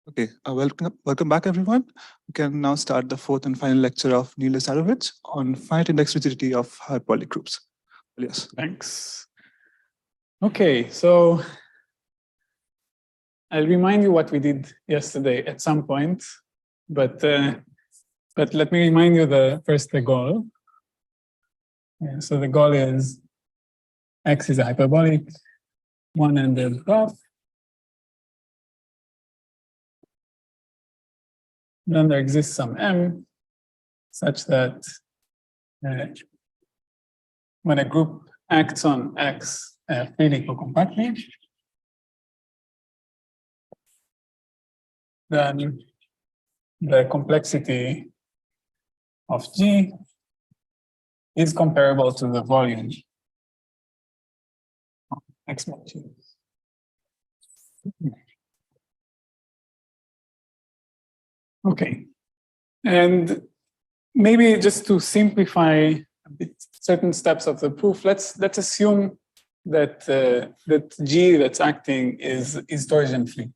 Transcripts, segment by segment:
Okay, welcome back, everyone. We can now start the fourth and final lecture of Lazarovich on finite index rigidity of hyperbolic groups. Yes. Thanks. Okay, so I'll remind you what we did yesterday at some point, but let me remind you the goal. Yeah, so the goal is X is a hyperbolic, one-ended graph. Then there exists some M such that when a group acts on X freely or compactly, then the complexity of G is comparable to the volume of X mod G. Okay, and maybe just to simplify a bit certain steps of the proof, let's assume that that G that's acting is torsion free.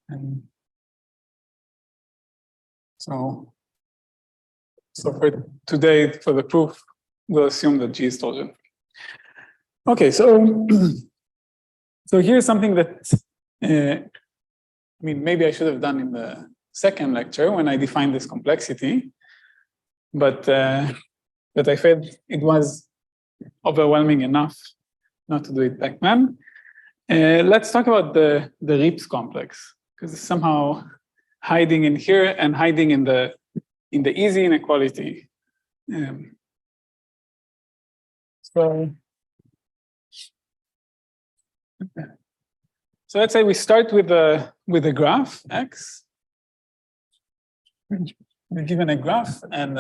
And so for today, for the proof, we'll assume that G is torsion free. Okay, so here's something that I mean, maybe I should have done in the second lecture when I defined this complexity, but I felt it was overwhelming enough not to do it back then. Let's talk about the Rips complex, because it's somehow hiding in here and hiding in the easy inequality. So let's say we start with a graph X. We're given a graph and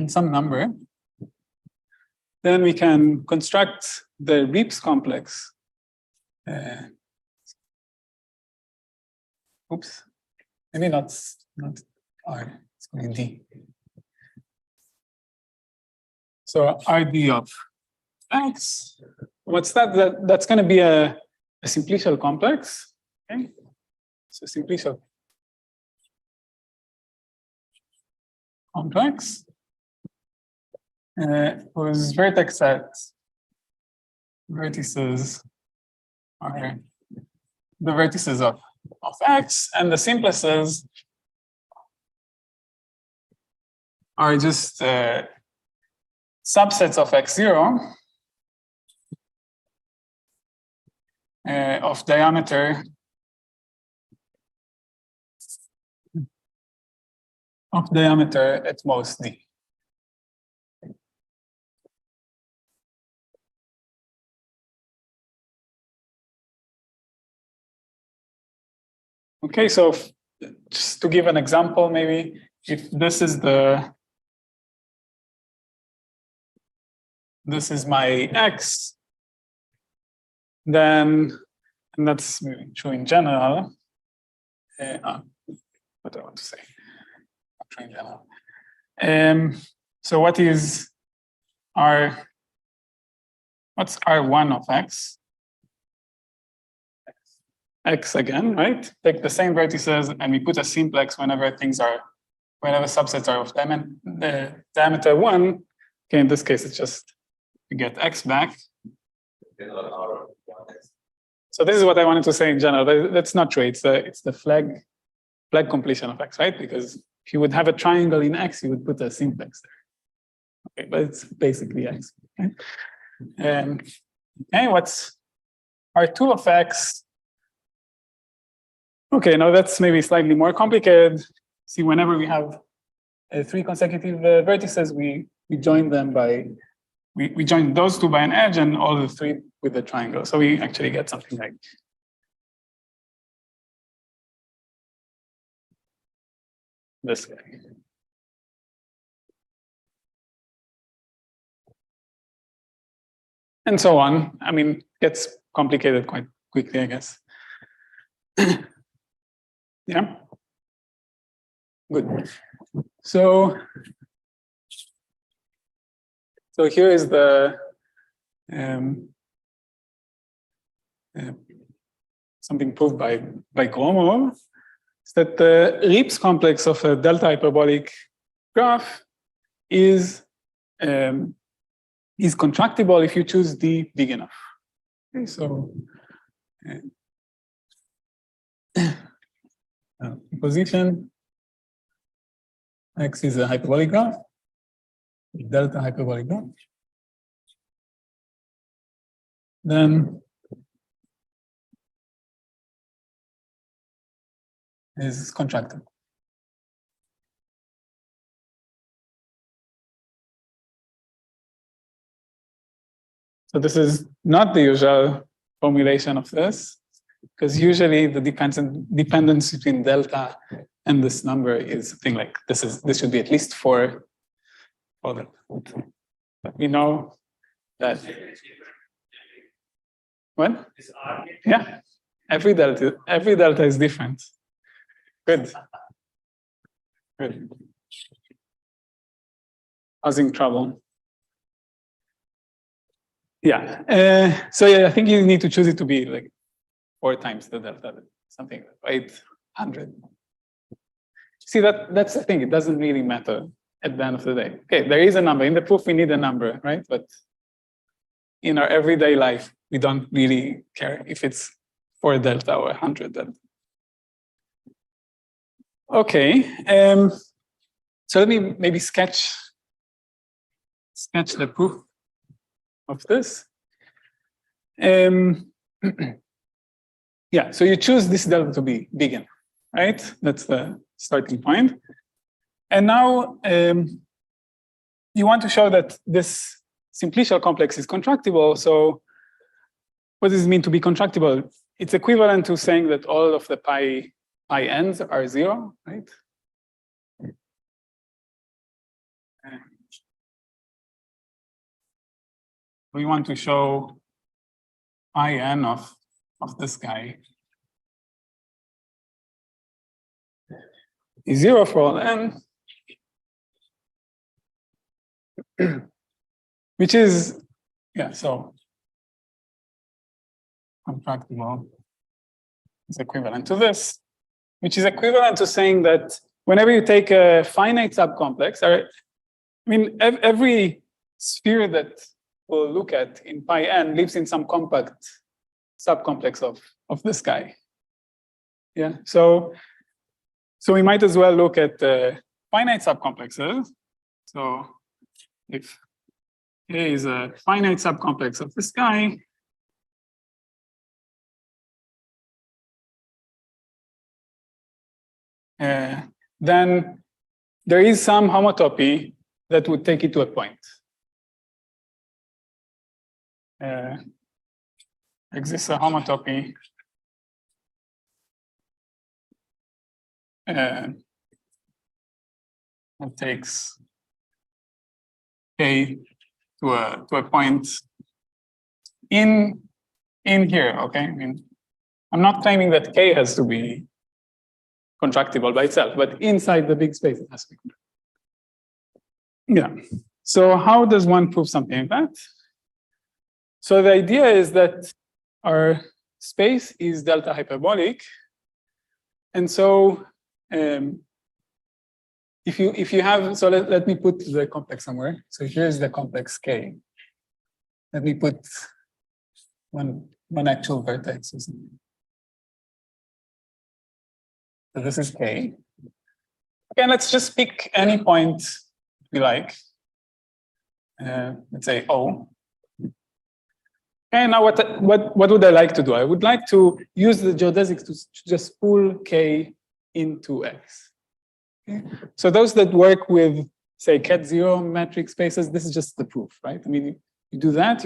some number. Then we can construct the Rips complex. Oops, maybe not R, it's going to be D. So RD of X. What's that? That's going to be a simplicial complex. Okay, so simplicial complex whose vertex sets vertices are the vertices of X, and the simplices are just subsets of X0 of diameter at most D. Okay, so just to give an example, maybe if this is my X, then, and that's true in general. What I want to say, not true in general. So what's R1 of X? X again, right? Take the same vertices and we put a simplex whenever subsets are of diameter 1. Okay, in this case, it's just we get X back. So this is what I wanted to say in general. That's not true. It's the flag completion of X, right? Because if you would have a triangle in X, you would put a simplex there. Okay, but it's basically X. Okay, okay, what's R2 of X? Okay, now that's maybe slightly more complicated. See, whenever we have 3 consecutive vertices, we join them by, we join those 2 by an edge and all the 3 with a triangle. So we actually get something like this guy. And so on. I mean, it gets complicated quite quickly, I guess. Yeah. Good. So here is the something proved by Gromov, is that the Rips complex of a delta hyperbolic graph is contractible if you choose D big enough. Okay, so position X is a hyperbolic graph, delta hyperbolic graph. Then is contractible. So this is not the usual formulation of this, because usually the dependence between delta and this number is something like this should be at least 4 for them. But we know that what? Yeah, every delta is different. Good. Causing trouble. Yeah. So yeah, I think you need to choose it to be like 4 times the delta, something like 800. See, that's the thing. It doesn't really matter at the end of the day. Okay, there is a number. In the proof, we need a number, right? But in our everyday life, we don't really care if it's 4 delta or 100 delta. Okay. So let me maybe sketch the proof of this. Yeah, so you choose this delta to be big enough, right? That's the starting point. And now you want to show that this simplicial complex is contractible. So what does it mean to be contractible? It's equivalent to saying that all of the pi ends are 0, right? We want to show pi n of this guy is 0 for all n, which is, yeah, so contractible is equivalent to this, which is equivalent to saying that whenever you take a finite subcomplex, I mean, every sphere that we'll look at in pi n lives in some compact subcomplex of this guy. Yeah, so we might as well look at finite subcomplexes. So if A is a finite subcomplex of this guy, then there is some homotopy that would take it to a point. Exists a homotopy that takes K to a point in here. Okay, I mean, I'm not claiming that K has to be contractible by itself, but inside the big space it has to be. Yeah. So how does one prove something like that? So the idea is that our space is delta hyperbolic, and so if you have, so let me put the complex somewhere. So here's the complex K. Let me put one actual vertex or something. So this is K. Okay, let's just pick any point we like. Let's say O. Okay, now what would I like to do? I would like to use the geodesics to just pull K into X. Okay? So those that work with, say, cat-0 metric spaces, this is just the proof, right? I mean, you do that,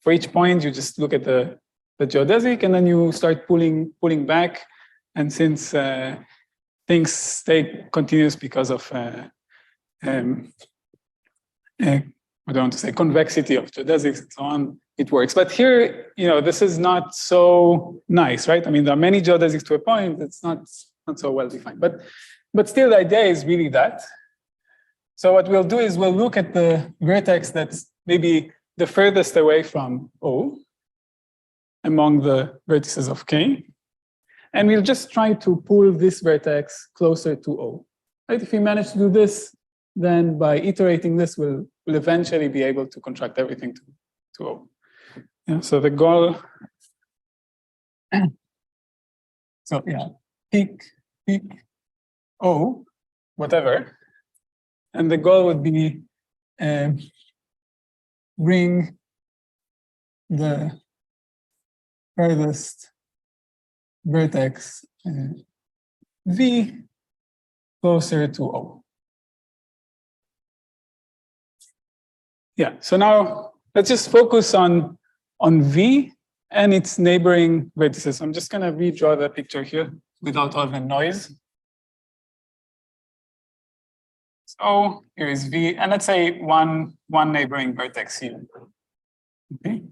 for each point, you just look at the geodesic, and then you start pulling back. And since things stay continuous because of I don't want to say convexity of geodesics and so on, it works. But here, this is not so nice, right? I mean, there are many geodesics to a point. It's not so well defined. But still, the idea is really that. So what we'll do is we'll look at the vertex that's maybe the furthest away from O among the vertices of K. And we'll just try to pull this vertex closer to O. Right? If we manage to do this, then by iterating this, we'll eventually be able to contract everything to O. Yeah, so the goal, so yeah, peak O, whatever. And the goal would be bring the furthest vertex V closer to O. Yeah, so now let's just focus on V and its neighboring vertices. I'm just going to redraw the picture here without all the noise. So here is V, and let's say one neighboring vertex here. Okay.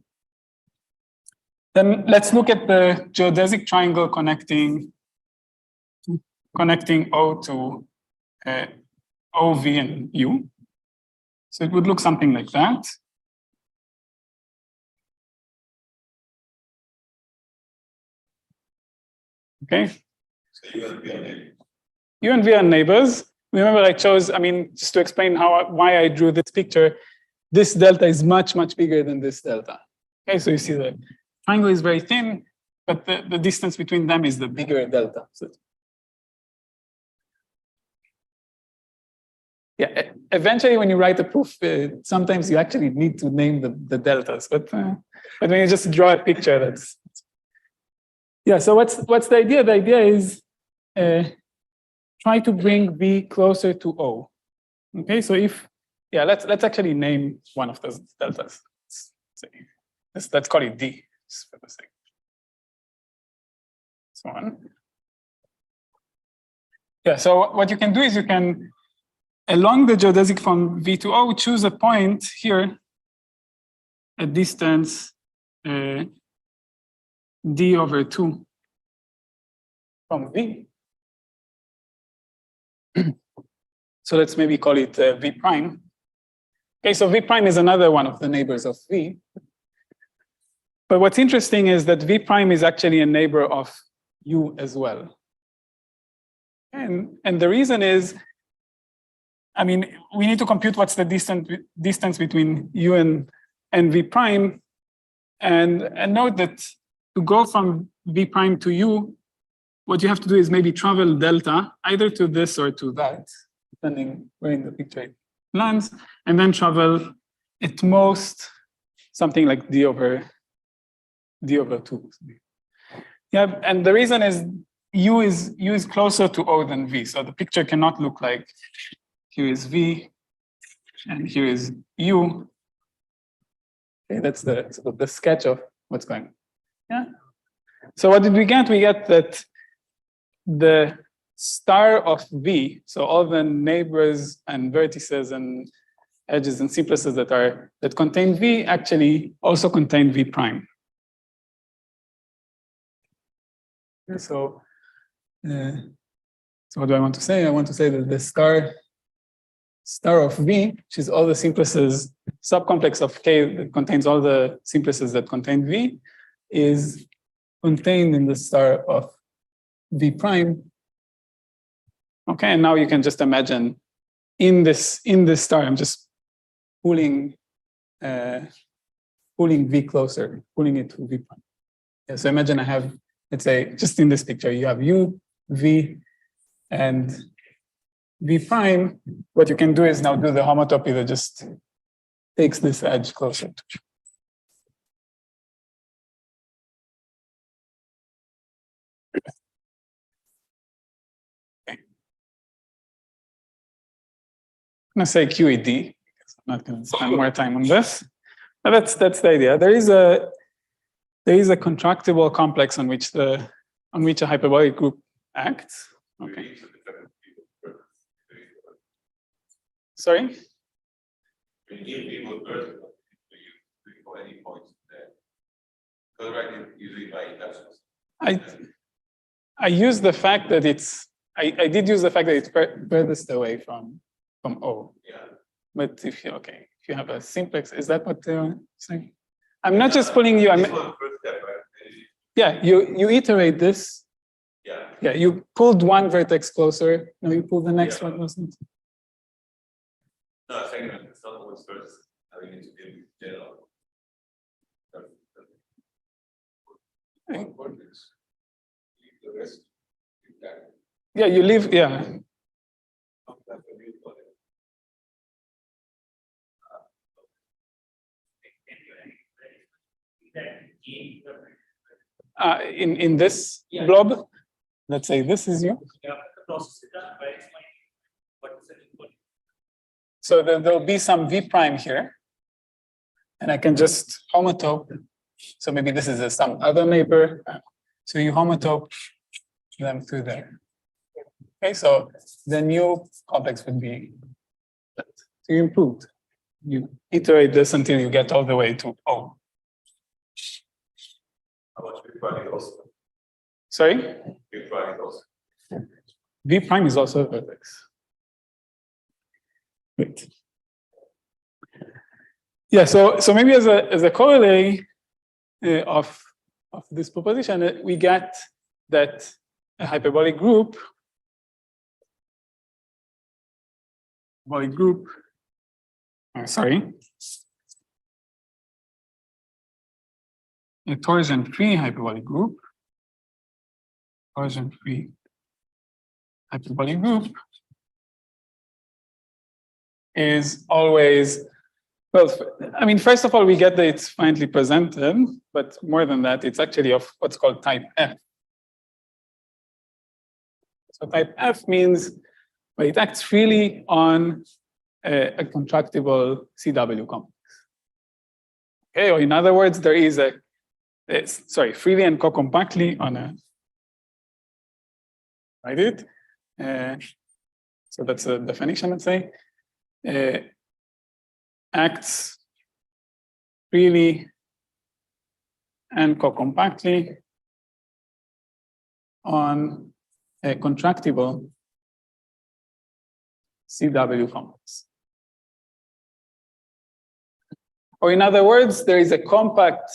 Then let's look at the geodesic triangle connecting O to O, V, and U. So it would look something like that. Okay. So U and V are neighbors. U and V are neighbors. Remember, I chose, just to explain why I drew this picture, this delta is much, much bigger than this delta. Okay, so you see the triangle is very thin, but the distance between them is the bigger delta. So, yeah, eventually when you write a proof, sometimes you actually need to name the deltas, but when you just draw a picture, that's... Yeah, so what's the idea? The idea is try to bring V closer to O. Okay, so let's actually name one of those deltas. Let's call it D, just for the sake. So on. Yeah, so what you can do is you can, along the geodesic from V to O, choose a point here at distance D over 2 from V. So let's maybe call it V prime. Okay, so V prime is another one of the neighbors of V. But what's interesting is that V prime is actually a neighbor of U as well. And the reason is, we need to compute what's the distance between U and V prime. And note that to go from V prime to U, what you have to do is maybe travel delta, either to this or to that, depending where in the picture it lands, and then travel at most something like D over 2. Yeah, and the reason is U is closer to O than V, so the picture cannot look like here is V and here is U. Okay, that's the sketch of what's going on. Yeah. So what did we get? We get that the star of V, so all the neighbors and vertices and edges and simplices that contain V actually also contain V prime. So what do I want to say? I want to say that the star of V, which is all the simplices, subcomplex of K that contains all the simplices that contain V, is contained in the star of V prime. Okay, and now you can just imagine in this star, I'm just pulling V closer, pulling it to V prime. Yeah, so imagine I have, let's say, just in this picture, you have U, V, and V prime. What you can do is now do the homotopy that just takes this edge closer to you. I'm going to say QED, because I'm not going to spend more time on this. But that's the idea. There is a contractible complex on which a hyperbolic group acts. Okay. Sorry? When you give people vertical, do you for any points there? Because right now usually by inductions. I use the fact that I did use the fact that it's furthest away from O. Yeah. But if you have a simplex, is that what you're saying? I'm not just pulling you. This one first step, right? Yeah, you iterate this, Yeah. Yeah, you pulled one vertex closer. Now you pull the next one closer. No, I'm saying that it's not always first. I mean, it's in general. Vertex. The rest. Yeah, you leave. Yeah. In this blob, let's say this is you. So there'll be some V prime here, and I can just homotope. So maybe this is some other neighbor. So you homotope them through there. Okay, so the new complex would be that. So you improved. You iterate this until you get all the way to O. How much V prime also? Sorry? V prime also. V prime is also a vertex. Great. Yeah, so maybe as a corollary of this proposition, we get that a hyperbolic group, a torsion-free hyperbolic group, is always, well, I mean, first of all, we get that it's finitely presented, but more than that, it's actually of what's called type F. So type F means, well, it acts freely on a contractible CW complex. Okay, or in other words, there is freely and co-compactly on a, right? So that's a definition, let's say. Acts freely and co-compactly on a contractible CW complex. Or in other words, there is a compact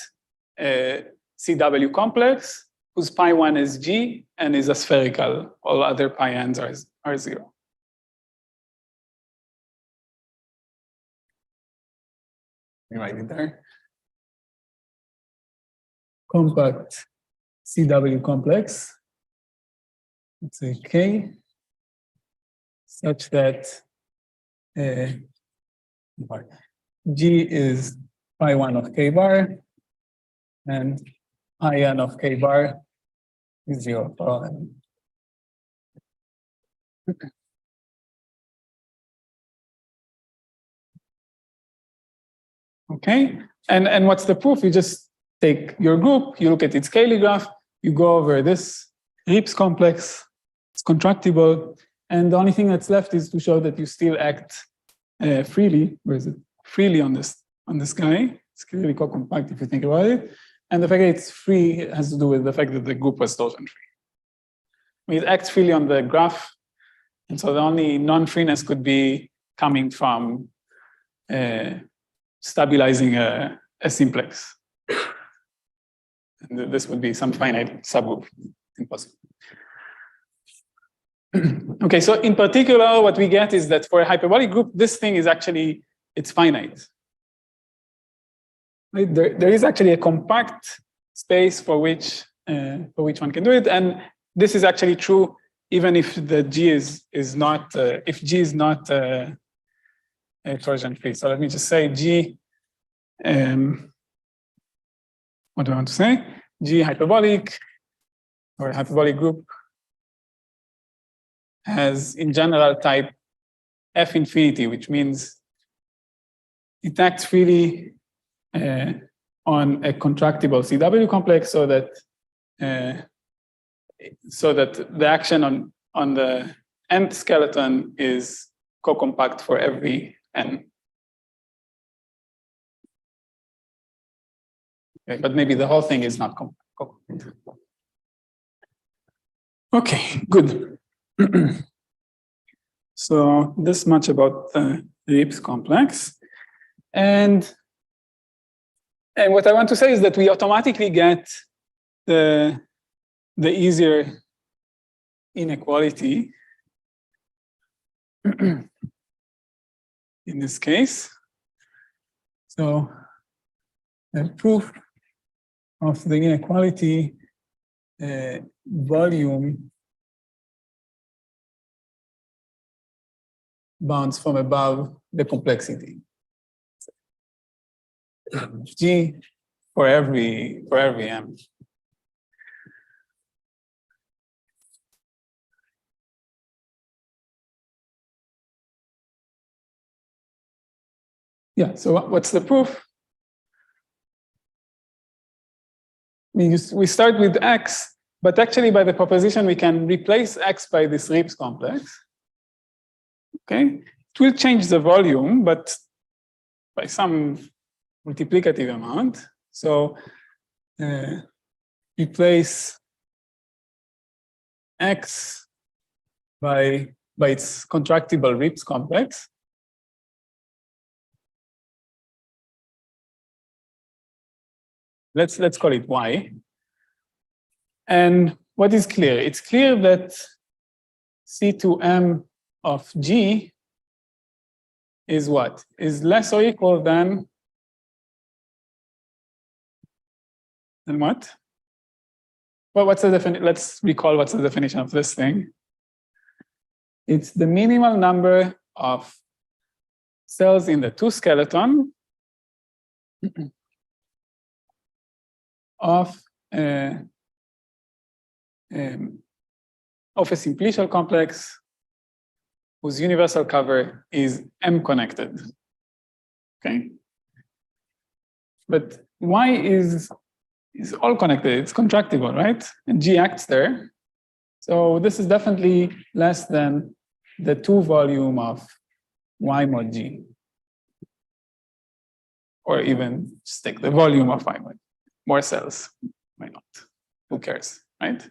CW complex whose pi1 is G and is aspherical. All other pi n's are 0. Let me write it there. Compact CW complex, let's say K, such that G is pi1 of K bar and pi n of K bar is 0 for all n. Okay. Okay, and what's the proof? You just take your group, you look at its Cayley graph, you go over this Rips complex, it's contractible, and the only thing that's left is to show that you still act freely. Where is it? Freely on this guy. It's clearly co-compact if you think about it. And the fact that it's free has to do with the fact that the group was torsion free. It acts freely on the graph, and so the only non-freeness could be coming from stabilizing a simplex. And this would be some finite subgroup. Impossible. Okay, so in particular, what we get is that for a hyperbolic group, this thing is actually, it's finite. Right? There is actually a compact space for which one can do it, and this is actually true even if the G is not if G is not torsion free. So let me just say G. What do I want to say? G hyperbolic or a hyperbolic group has in general type F infinity, which means it acts freely on a contractible CW complex, so that the action on the nth skeleton is co-compact for every n. Okay, but maybe the whole thing is not compact. Okay, good. So this much about the Rips complex. And what I want to say is that we automatically get the easier inequality in this case. So the proof of the inequality volume bounds from above the complexity. G for every M. Yeah, so what's the proof? We start with X, but actually by the proposition we can replace X by this Rips complex. Okay, it will change the volume, but by some multiplicative amount. So replace X by its contractible Rips complex. Let's call it Y. And what is clear? It's clear that C2M of G is what? Is less or equal than what? Well, what's the definition? Let's recall what's the definition of this thing. It's the minimal number of cells in the two skeleton of a simplicial complex whose universal cover is M connected. Okay, but Y is all connected. It's contractible, right? And G acts there. So this is definitely less than the 2 volume of Y mod G, or even just take the volume of Y mod. More cells, why not? Who cares, right?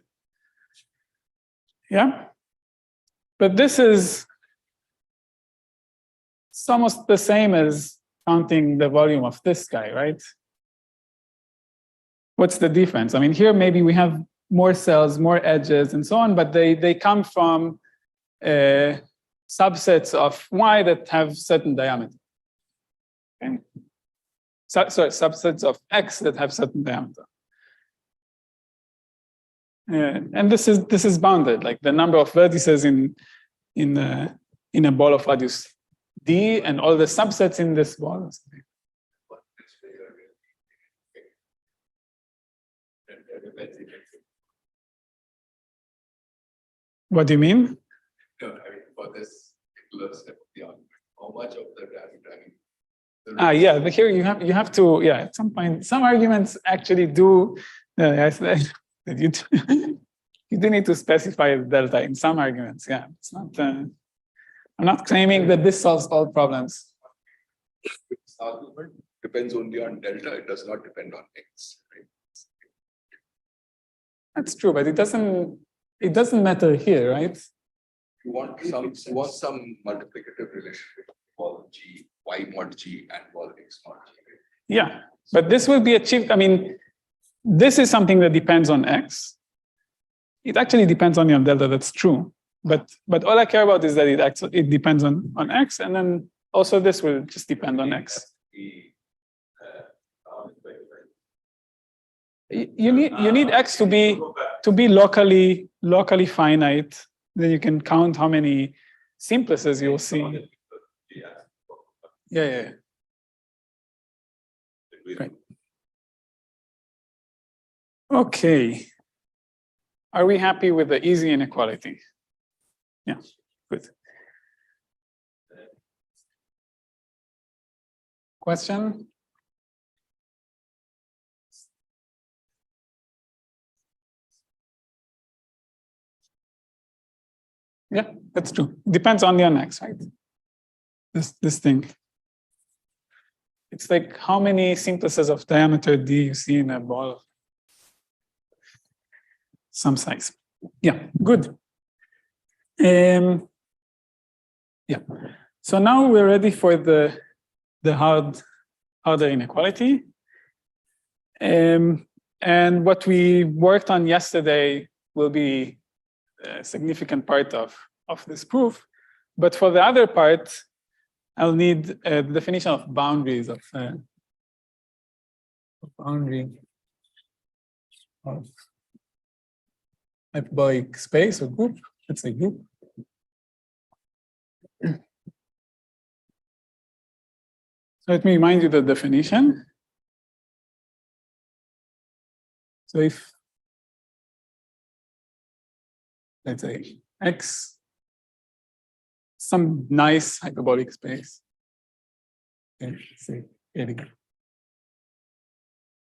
Yeah, but this is it's almost the same as counting the volume of this guy, right? What's the difference? I mean, here maybe we have more cells, more edges, and so on, but they come from subsets of Y that have certain diameter. Okay? Sorry, subsets of X that have certain diameter. And this is bounded, like the number of vertices in a ball of radius D and all the subsets in this ball. What do you mean? No, I mean for this particular step of the argument, how much of the diameter? Yeah, but here you have to, yeah, at some point, some arguments actually do, you do need to specify delta in some arguments. Yeah, it's not, I'm not claiming that this solves all problems. This argument depends only on delta, it does not depend on X, right? That's true, but it doesn't matter here, right? You want some multiplicative relationship for G, Y mod G and for X mod G. Yeah, but this will be achieved. I mean, this is something that depends on X. It actually depends only on delta, that's true. But all I care about is that it depends on X, and then also this will just depend on X. You need X to be locally finite. Then you can count how many simplices you'll see. Yeah. Right. Okay. Are we happy with the easy inequality? Yeah, good. Question? Yeah, that's true. Depends only on X, right? This thing. It's like how many simplices of diameter D you see in a ball? Some size. Yeah, good. Yeah. So now we're ready for the harder inequality. And what we worked on yesterday will be a significant part of this proof. But for the other part, I'll need the definition of boundaries of boundary of hyperbolic space or group. Let's say group. So let me remind you the definition. So if, let's say, X, some nice hyperbolic space, okay, say,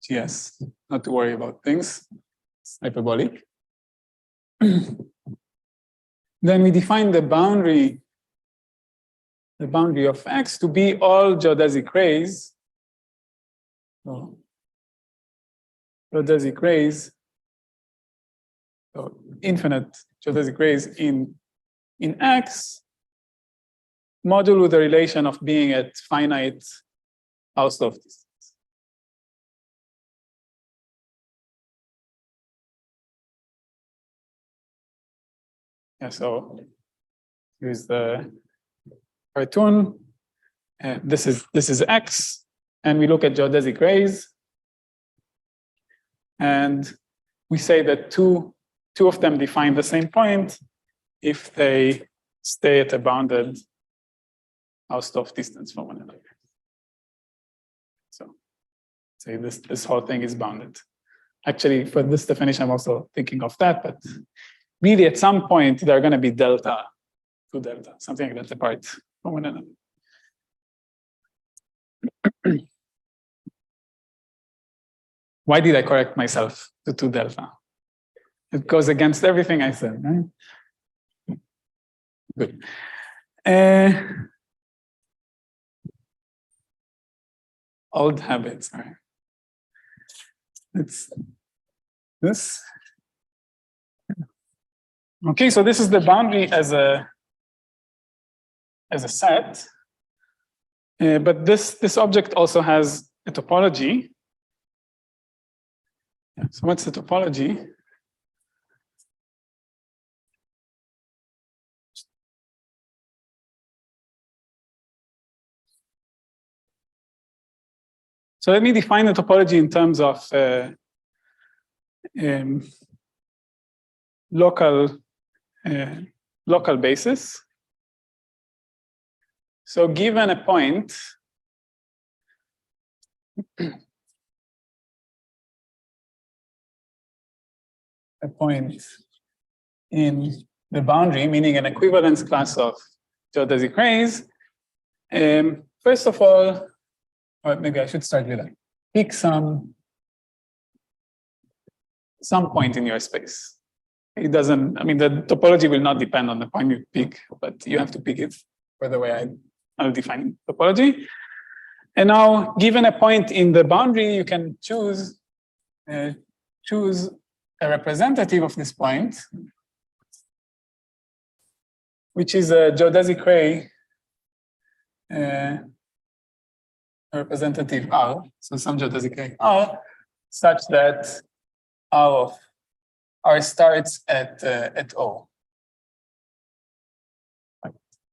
GS, not to worry about things, it's hyperbolic. Then we define the boundary of X to be all geodesic rays. So, geodesic rays, so infinite geodesic rays in X, modulo with the relation of being at finite Hausdorff distance. Yeah, so here's the cartoon. This is X, and we look at geodesic rays, and we say that two of them define the same point if they stay at a bounded Hausdorff distance from one another. So say this whole thing is bounded. Actually, for this definition, I'm also thinking of that, but really at some point they're going to be delta, two delta, something like that apart from one another. Why did I correct myself to 2 delta? It goes against everything I said, right? Good. Old habits, all right? It's this. Okay, so this is the boundary as a set, but this object also has a topology. Yeah, so what's the topology? So let me define the topology in terms of local basis. So given a point, in the boundary, meaning an equivalence class of geodesic rays, first of all, or maybe I should start with that. Pick some point in your space. It doesn't, I mean, the topology will not depend on the point you pick, but you have to pick it for the way I'll define topology. And now, given a point in the boundary, you can choose a representative of this point, which is a geodesic ray, representative R, so some geodesic ray R, such that R starts at O.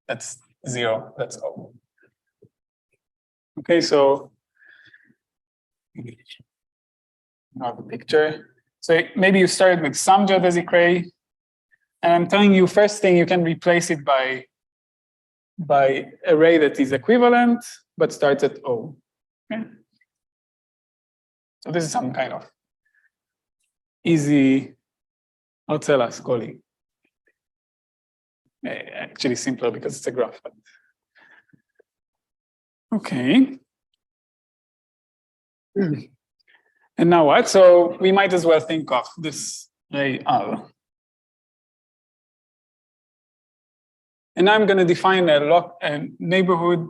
That's 0, that's O. Okay, so I have a picture. So maybe you started with some geodesic ray, and I'm telling you, first thing, you can replace it by a ray that is equivalent, but starts at O. Okay? So this is some kind of easy, I'll tell us, calling. Actually simpler because it's a graph. But okay. And now what? So we might as well think of this ray R. And I'm going to define a neighborhood,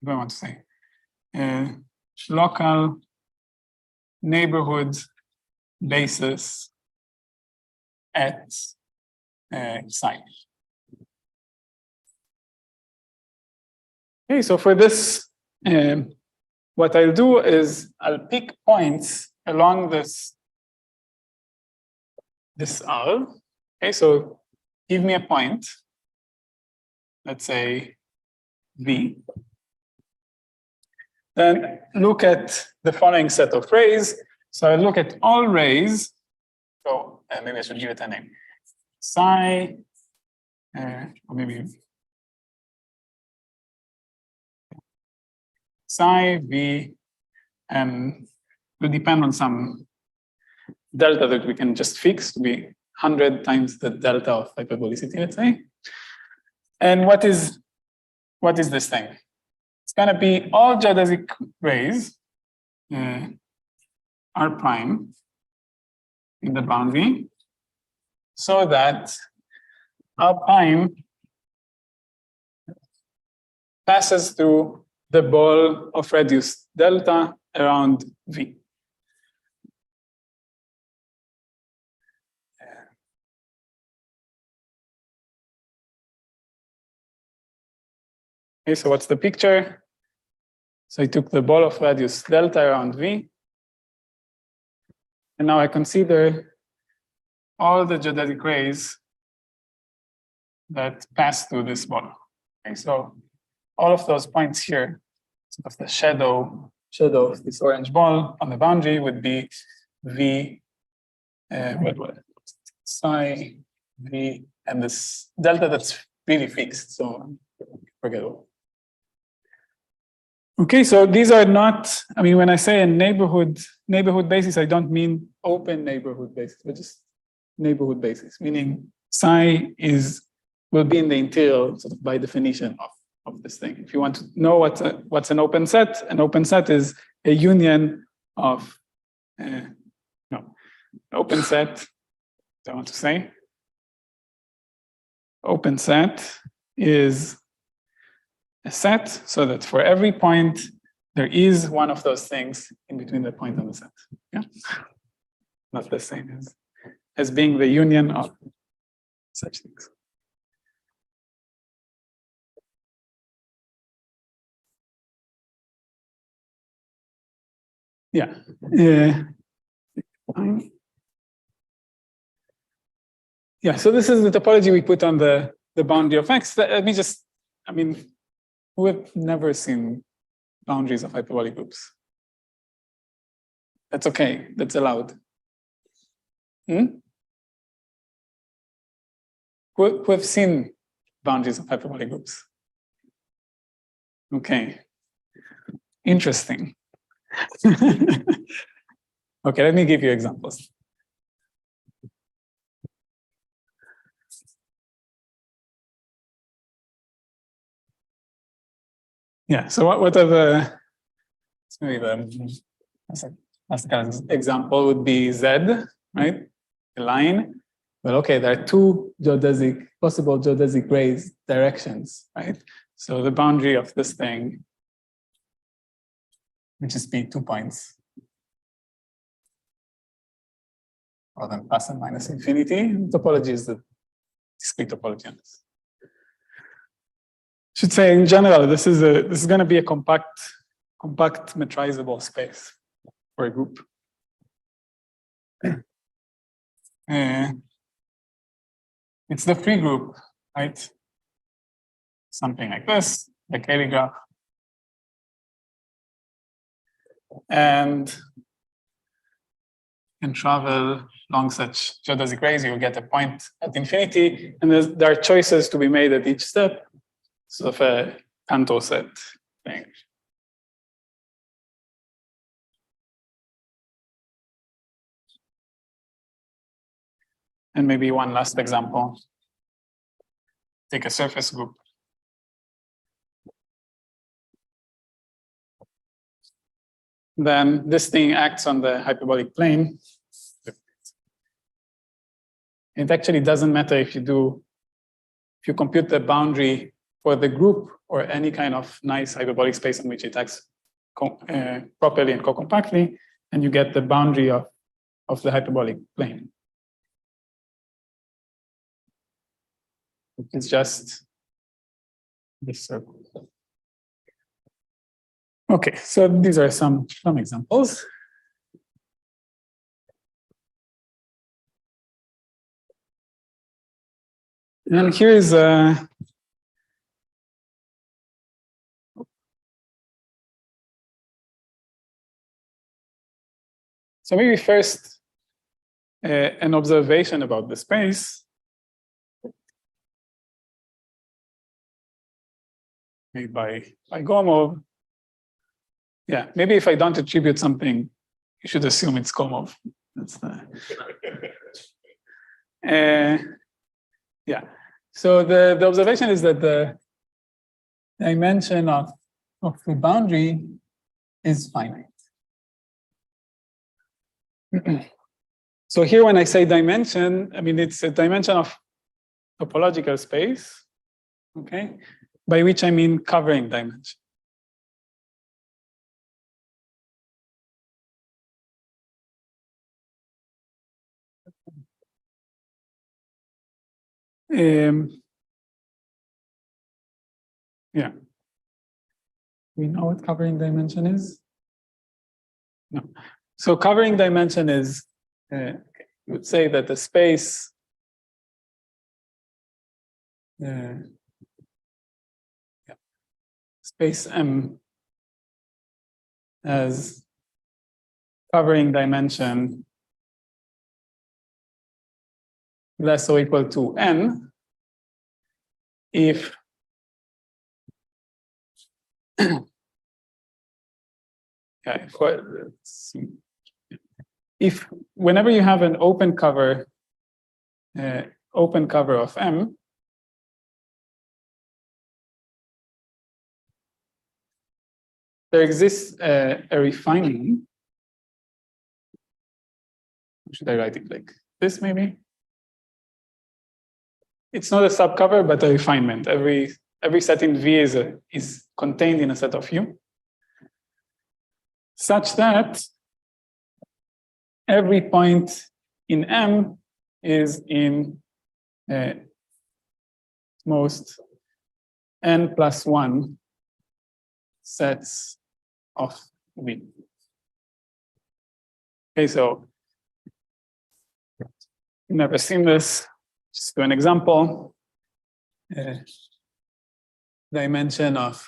what do I want to say? Local neighborhood basis at psi. Okay, so for this, what I'll do is I'll pick points along this R. Okay, so give me a point, let's say V, then look at the following set of rays. So I look at all rays. So maybe I should give it a name. Psi, or maybe psi V, will depend on some delta that we can just fix to be 100 times the delta of hyperbolicity, let's say. And what is this thing? It's going to be all geodesic rays, R prime, in the boundary, so that R prime passes through the ball of radius delta around V. Okay, so what's the picture? So I took the ball of radius delta around V, and now I consider all the geodesic rays that pass through this ball. Okay, so all of those points here, sort of the shadow of this orange ball on the boundary would be V, psi V, and this delta that's really fixed. So forget it. Okay, so these are not, I mean, when I say a neighborhood basis, I don't mean open neighborhood basis, but just neighborhood basis, meaning psi will be in the interior, sort of by definition of this thing. If you want to know what's an open set is a union of, open set, I want to say. Open set is a set so that for every point, there is one of those things in between the point and the set. Yeah, not the same as being the union of such things. Yeah. Yeah, so this is the topology we put on the boundary of X. Let me just, I mean, we've never seen boundaries of hyperbolic groups. That's okay, that's allowed. Who have seen boundaries of hyperbolic groups? Okay, interesting. Okay, let me give you examples. Yeah, so what are the, maybe that's the kind of example would be Z, right? A line. Well, okay, there are two possible geodesic rays directions, right? So the boundary of this thing, which is be 2 points, or then plus and minus infinity. Topology is the discrete topology on this. Should say in general, this is going to be a compact metrizable space for a group. It's the free group, right? Something like this, the Cayley graph. And can travel along such geodesic rays, you'll get a point at infinity, and there are choices to be made at each step. Sort of a Cantor set thing. And maybe one last example. Take a surface group. Then this thing acts on the hyperbolic plane. It actually doesn't matter if you compute the boundary for the group or any kind of nice hyperbolic space in which it acts properly and co-compactly, and you get the boundary of the hyperbolic plane. It's just this circle. Okay, so these are some examples. And here is so maybe first an observation about the space. Made by Gomov. Yeah, maybe if I don't attribute something, you should assume it's Gomov. That's the. Yeah. So the observation is that the dimension of the boundary is finite. So here, when I say dimension, I mean it's a dimension of topological space, okay, by which I mean covering dimension. Yeah. We know what covering dimension is? No. So covering dimension is, you would say that the space space M as covering dimension less or equal to n if if whenever you have an open cover of M, there exists a refinement. Should I write it like this maybe? It's not a subcover, but a refinement. Every set in V is contained in a set of U, such that every point in M is in most n+1 sets of V. Okay, so you've never seen this. Just do an example. Dimension of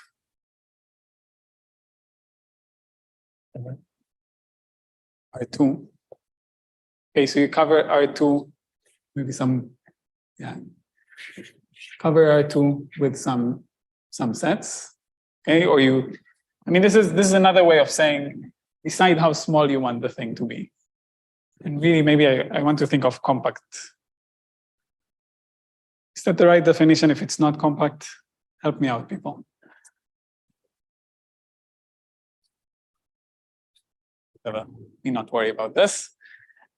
R2. Okay, so you cover R2, maybe some, cover R2 with some sets. Okay, or you, I mean, this is another way of saying decide how small you want the thing to be. And really, maybe I want to think of compact. Is that the right definition? If it's not compact, help me out, people. Me not worry about this.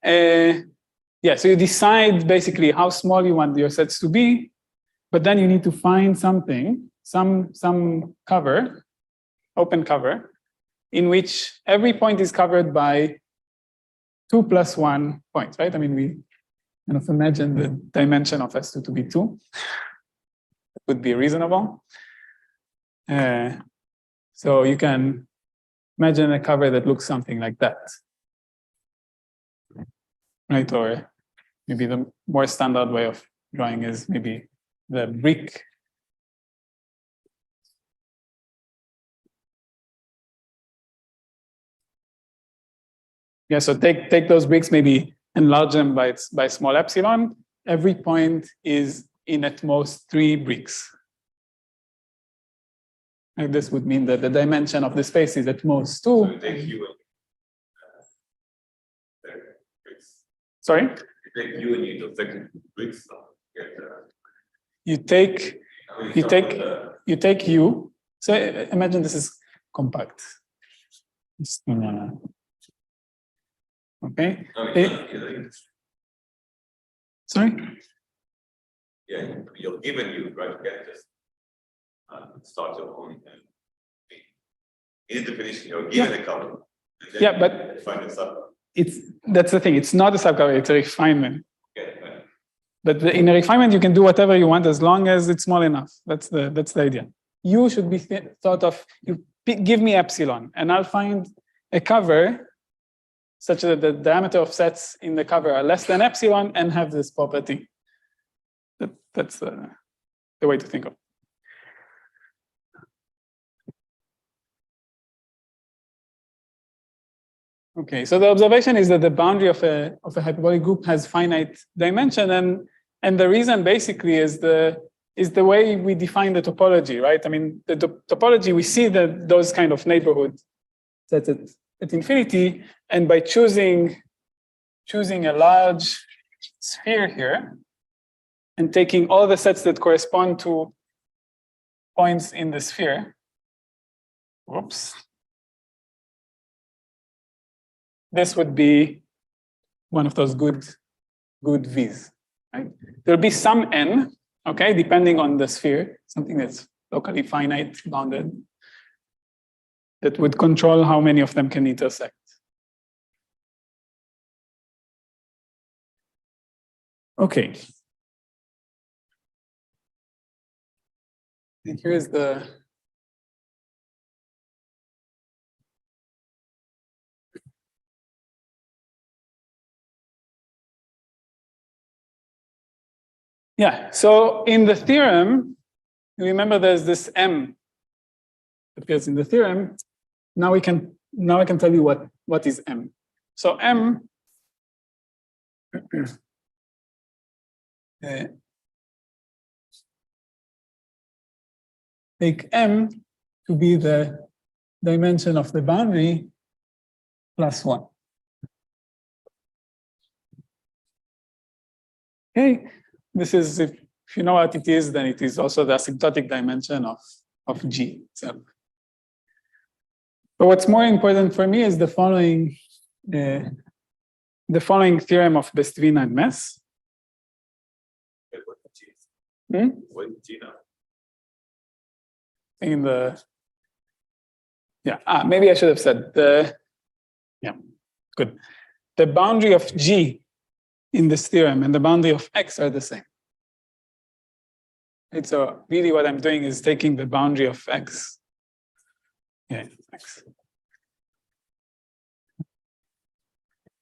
Yeah, so you decide basically how small you want your sets to be, but then you need to find something, some cover, open cover, in which every point is covered by 2+1 points, right? I mean, we kind of imagine the dimension of S2 to be 2. It would be reasonable. So you can imagine a cover that looks something like that. Right, or maybe the more standard way of drawing is maybe the brick. Yeah, so take those bricks, maybe enlarge them by small epsilon. Every point is in at most 3 bricks. And this would mean that the dimension of the space is at most 2. So take U and bricks. Sorry? You take U and you intersect bricks. You take U. So imagine this is compact. Okay. Sorry? Yeah, you're given U, right? You can just start your own. In the definition, you're given a cover. Yeah, but find a sub. That's the thing. It's not a subcover. It's a refinement. Okay. But in a refinement, you can do whatever you want as long as it's small enough. That's the idea. U should be thought of. You give me epsilon, and I'll find a cover such that the diameter of sets in the cover are less than epsilon and have this property. That's the way to think of it. Okay, so the observation is that the boundary of a hyperbolic group has finite dimension, and the reason basically is the way we define the topology, right? I mean, the topology, we see that those kind of neighborhood sets at infinity, and by choosing a large sphere here and taking all the sets that correspond to points in the sphere, whoops. This would be one of those good V's, right? There'll be some n, okay, depending on the sphere, something that's locally finite, bounded, that would control how many of them can intersect. Okay. And here's the yeah, so in the theorem, remember there's this M that appears in the theorem. Now I can tell you what is M. So M take M to be the dimension of the boundary plus 1. Okay. This is, if you know what it is, then it is also the asymptotic dimension of G itself. But what's more important for me is the following theorem of Bestvina and Mess. What is G now? In the maybe I should have said the good. The boundary of G in this theorem and the boundary of X are the same. And so really what I'm doing is taking the boundary of X. Yeah, X.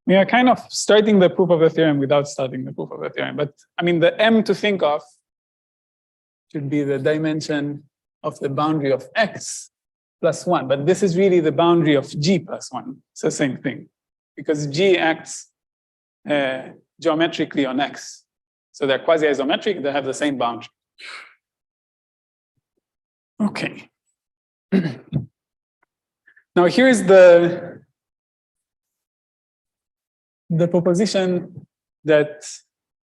We are kind of starting the proof of the theorem without starting the proof of the theorem. But I mean, the M to think of should be the dimension of the boundary of X plus 1. But this is really the boundary of G plus 1. It's the same thing, because G acts geometrically on X. So they're quasi-isometric, they have the same boundary. Okay. Now here is the proposition that,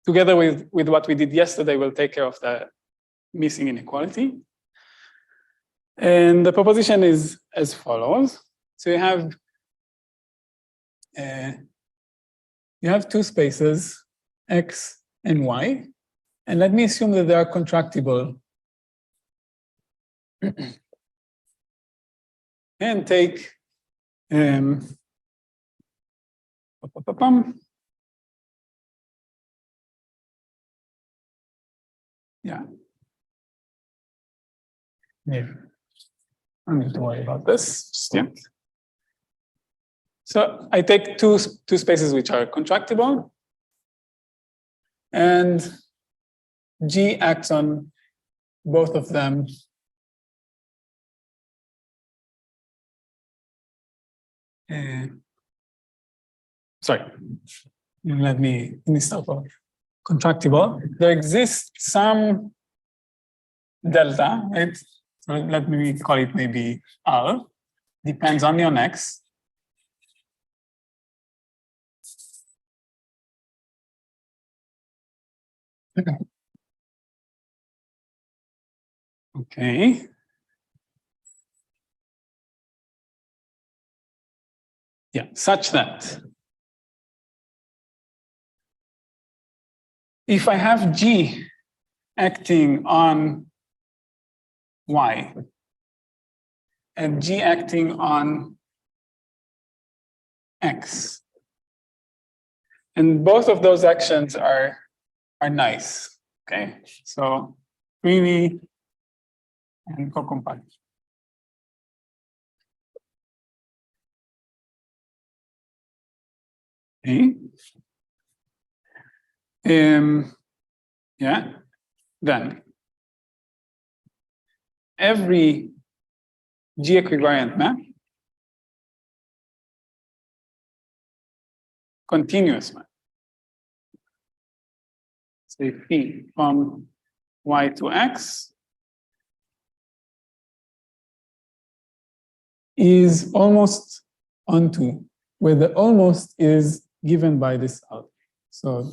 together with what we did yesterday, will take care of the missing inequality. And the proposition is as follows. So you have two spaces, X and Y, and let me assume that they are contractible. And take yeah. I don't need to worry about this. Just, yeah. So I take two spaces which are contractible, and G acts on both of them. Sorry, let me start off. Contractible. There exists some delta, right? So let me call it maybe R. Depends only on X. Okay. Yeah, such that if I have G acting on Y and G acting on X, and both of those actions are nice, okay? So freely and co-compact. Okay. Yeah. then every G equivariant map, continuous map, say P from Y to X, is almost onto, where the almost is given by this out. So,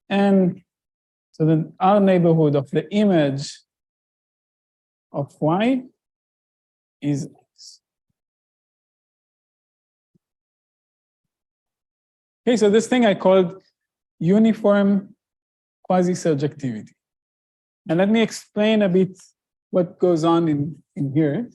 and so then our neighborhood of the image of Y is X. Okay, so this thing I called uniform quasi-surjectivity. And let me explain a bit what goes on in here.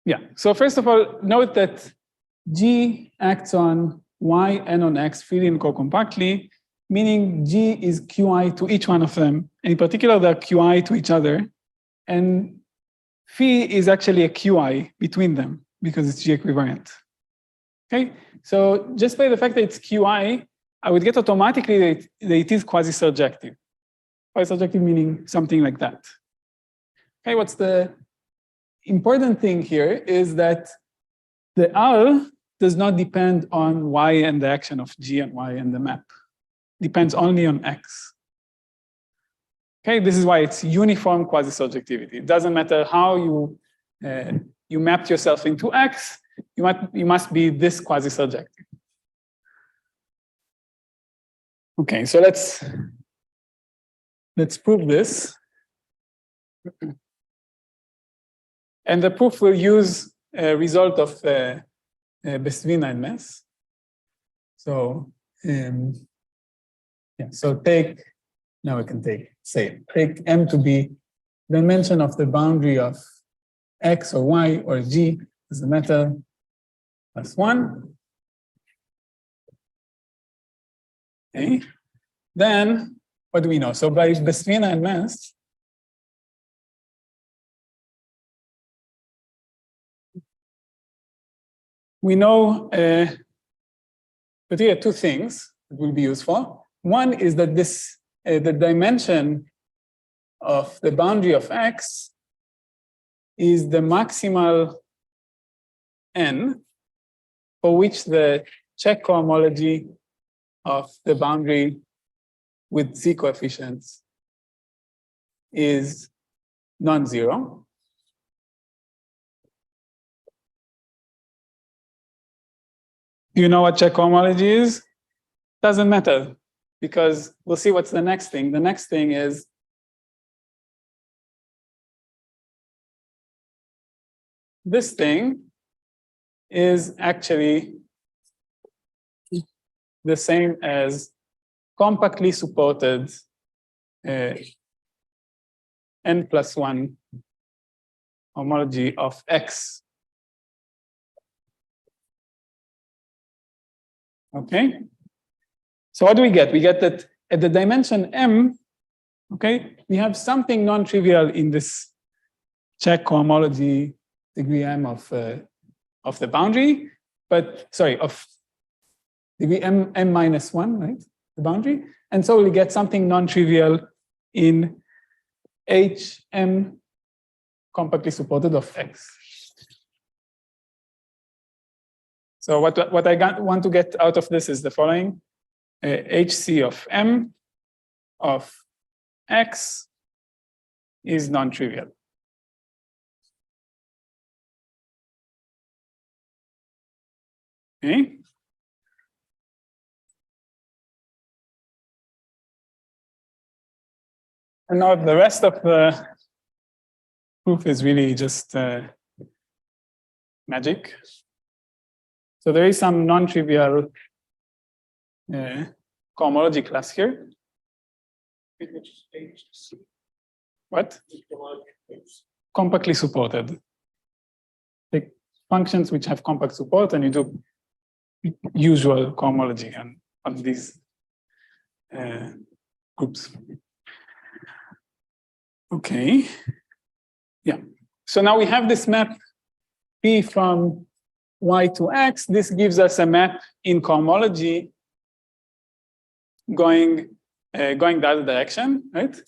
Yeah, so first of all, note that G acts on Y and on X freely and co-compactly, meaning G is QI to each one of them. In particular, they're QI to each other. And phi is actually a QI between them because it's G equivariant. Okay, so just by the fact that it's QI, I would get automatically that it is quasi-surjective. Quasi-surjective meaning something like that. Okay, what's the important thing here is that the R does not depend on Y and the action of G and Y and the map. Depends only on X. Okay, this is why it's uniform quasi-surjectivity. It doesn't matter how you mapped yourself into X, you must be this quasi-surjective. Okay, so let's prove this. And the proof will use a result of Besvina mass. So yeah, so take M to be dimension of the boundary of X or Y or G, doesn't matter, plus 1. Okay. Then what do we know? So by Besvina mass, we know particularly two things that will be useful. One is that this the dimension of the boundary of X is the maximal n for which the check cohomology of the boundary with Z coefficients is non-zero. Do you know what check cohomology is? Doesn't matter, because we'll see what's the next thing. The next thing is this thing is actually the same as compactly supported n+1 homology of X. Okay, so what do we get? We get that at the dimension M, okay, we have something non-trivial in this check cohomology degree M of the boundary, but sorry, of degree M minus 1, right? The boundary. And so we get something non-trivial in HM compactly supported of X. So what I want to get out of this is the following. HC of M of X is non-trivial. Okay. And now the rest of the proof is really just magic. So there is some non-trivial cohomology class here. What? Compactly supported. Take functions which have compact support and you do usual cohomology on these groups. Okay. Yeah. So now we have this map P from Y to X, this gives us a map in cohomology going the other direction, right?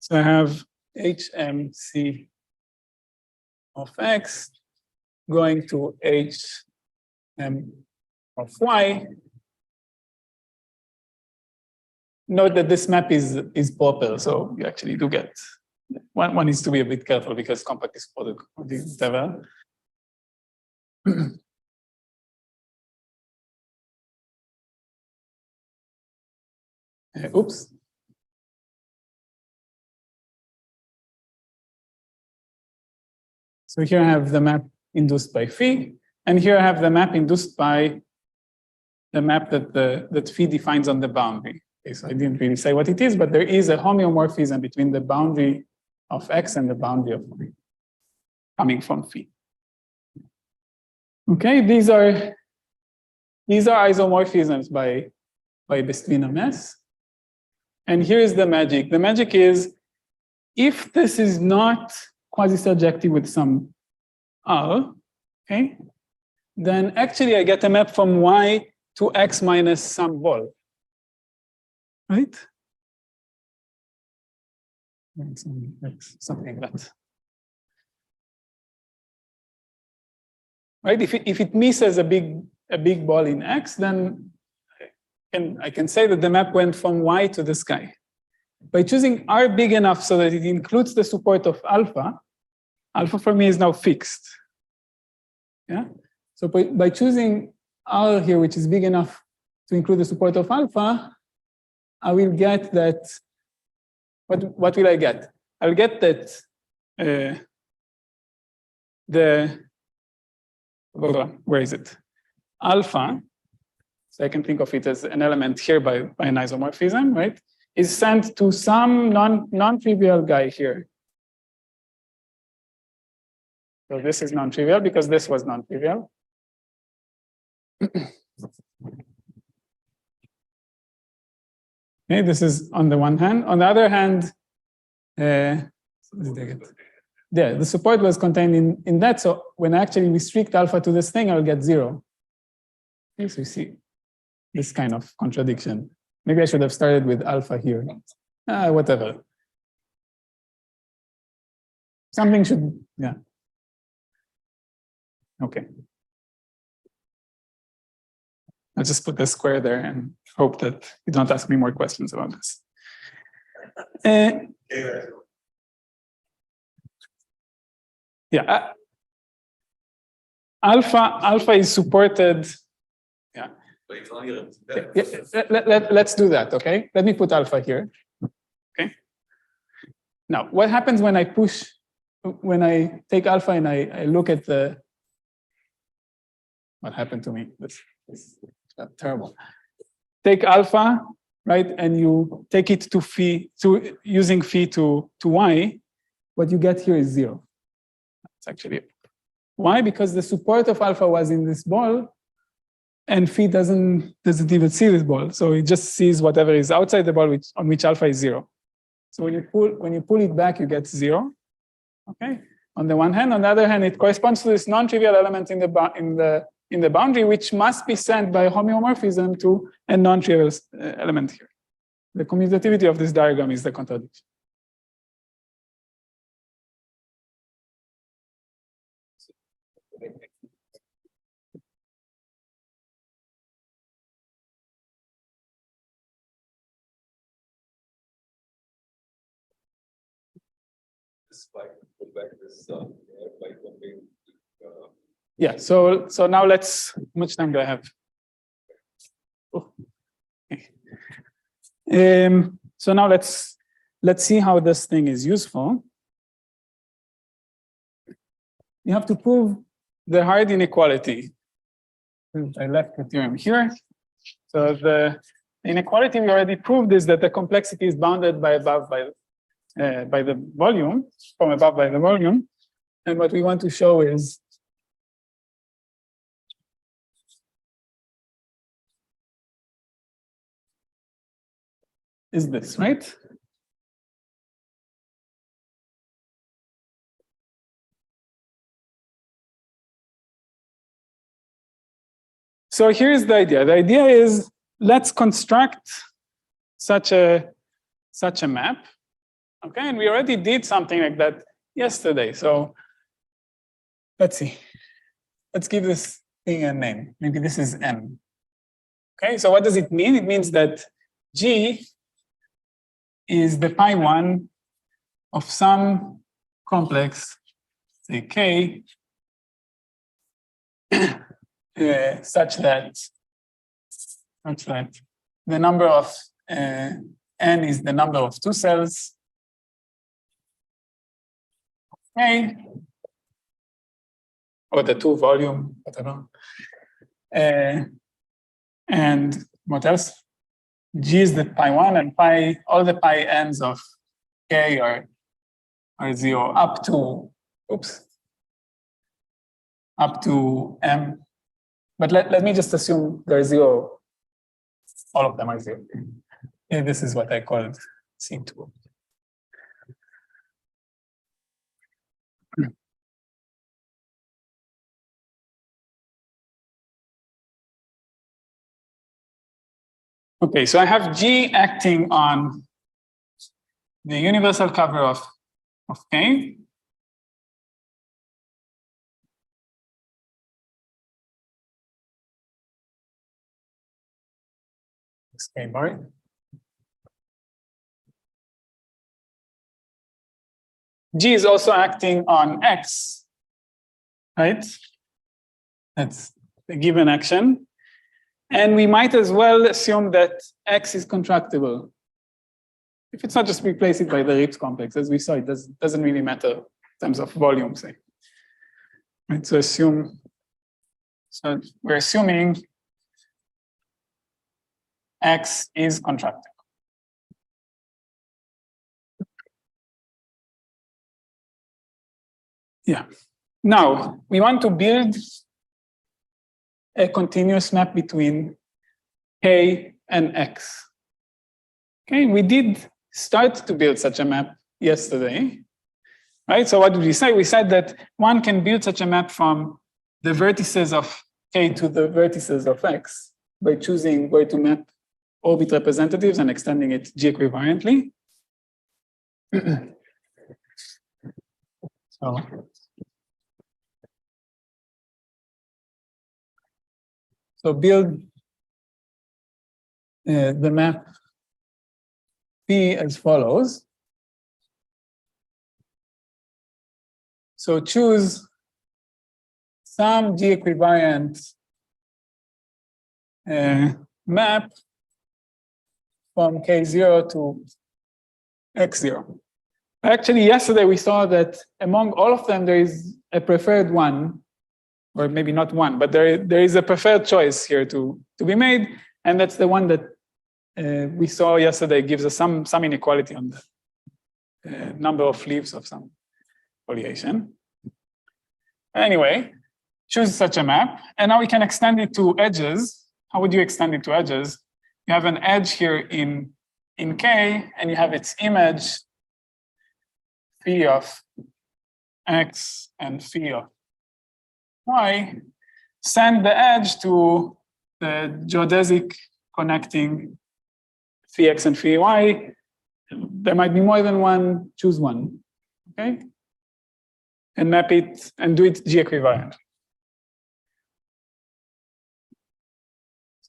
So I have HMC of X going to HM of Y. Note that this map is proper, so you actually do get one needs to be a bit careful because compact is for the level. Oops. So here I have the map induced by phi, and here I have the map induced by the map that phi defines on the boundary. Okay, so I didn't really say what it is, but there is a homeomorphism between the boundary of X and the boundary of Y coming from phi. Okay, these are isomorphisms by Bestwin-Ames. And here is the magic. The magic is if this is not quasi-surjective with some R, okay, then actually I get a map from Y to X minus some vol. Right? Something like that. Right? If it misses a big ball in X, then I can say that the map went from Y to the sky. By choosing R big enough so that it includes the support of alpha, alpha for me is now fixed. Yeah. So by choosing R here, which is big enough to include the support of alpha, I will get that. What will I get? I'll get that where is it? Alpha, so I can think of it as an element here by an isomorphism, right? Is sent to some non-trivial guy here. So this is non-trivial because this was non-trivial. Okay, this is on the one hand. On the other hand, the support was contained in that. So when I actually restrict alpha to this thing, I'll get 0. Okay, so you see this kind of contradiction. Maybe I should have started with alpha here. Whatever. Something should, yeah. Okay. I'll just put the square there and hope that you don't ask me more questions about this. Yeah. Alpha is supported. Yeah. Let's do that, okay? Let me put alpha here. Okay. Now, what happens when I take alpha and I look at what happened to me? This is terrible. Take alpha, right, and you take it to phi, using phi to Y, what you get here is 0. That's actually it. Why? Because the support of alpha was in this ball, and phi doesn't even see this ball. So it just sees whatever is outside the ball on which alpha is 0. So when you pull it back, you get 0. Okay. On the one hand, on the other hand, it corresponds to this non-trivial element in the boundary, which must be sent by homeomorphism to a non-trivial element here. The commutativity of this diagram is the contradiction. Yeah, so now let's, how much time do I have? Oh. Okay. So now let's see how this thing is useful. You have to prove the hard inequality. I left the theorem here. So the inequality we already proved is that the complexity is bounded by the volume, from above by the volume. And what we want to show is this, right? So here's the idea. The idea is let's construct such a map. Okay, and we already did something like that yesterday. So let's see. Let's give this thing a name. Maybe this is M. Okay, so what does it mean? It means that G is the pi1 of some complex, say K, such that the number of N is the number of two cells, K, or the two volume, whatever. And what else? G is the pi1, and all the pi ends of K are 0 up to, up to M. But let me just assume they're 0. All of them are 0. And this is what I called C2. Okay, so I have G acting on the universal cover of K. This K bar. G is also acting on X, right? That's the given action. And we might as well assume that X is contractible. If it's not, just replace it by the Rips complex. As we saw, it doesn't really matter in terms of volume, say. Right, so we're assuming X is contractible. Yeah. Now, we want to build a continuous map between K and X. Okay, we did start to build such a map yesterday, right? So what did we say? We said that one can build such a map from the vertices of K to the vertices of X by choosing where to map orbit representatives and extending it G equivalently. So build the map P as follows. So choose some G equivalent map from K0 to X0. Actually, yesterday we saw that among all of them, there is a preferred one, or maybe not one, but there is a preferred choice here to be made, and that's the one that we saw yesterday gives us some inequality on the number of leaves of some foliation. Anyway, choose such a map, and now we can extend it to edges. How would you extend it to edges? You have an edge here in K, and you have its image, phi of X and phi of Y. Send the edge to the geodesic connecting phi X and phi Y. There might be more than one, choose one, okay? And map it and do it G equivalent.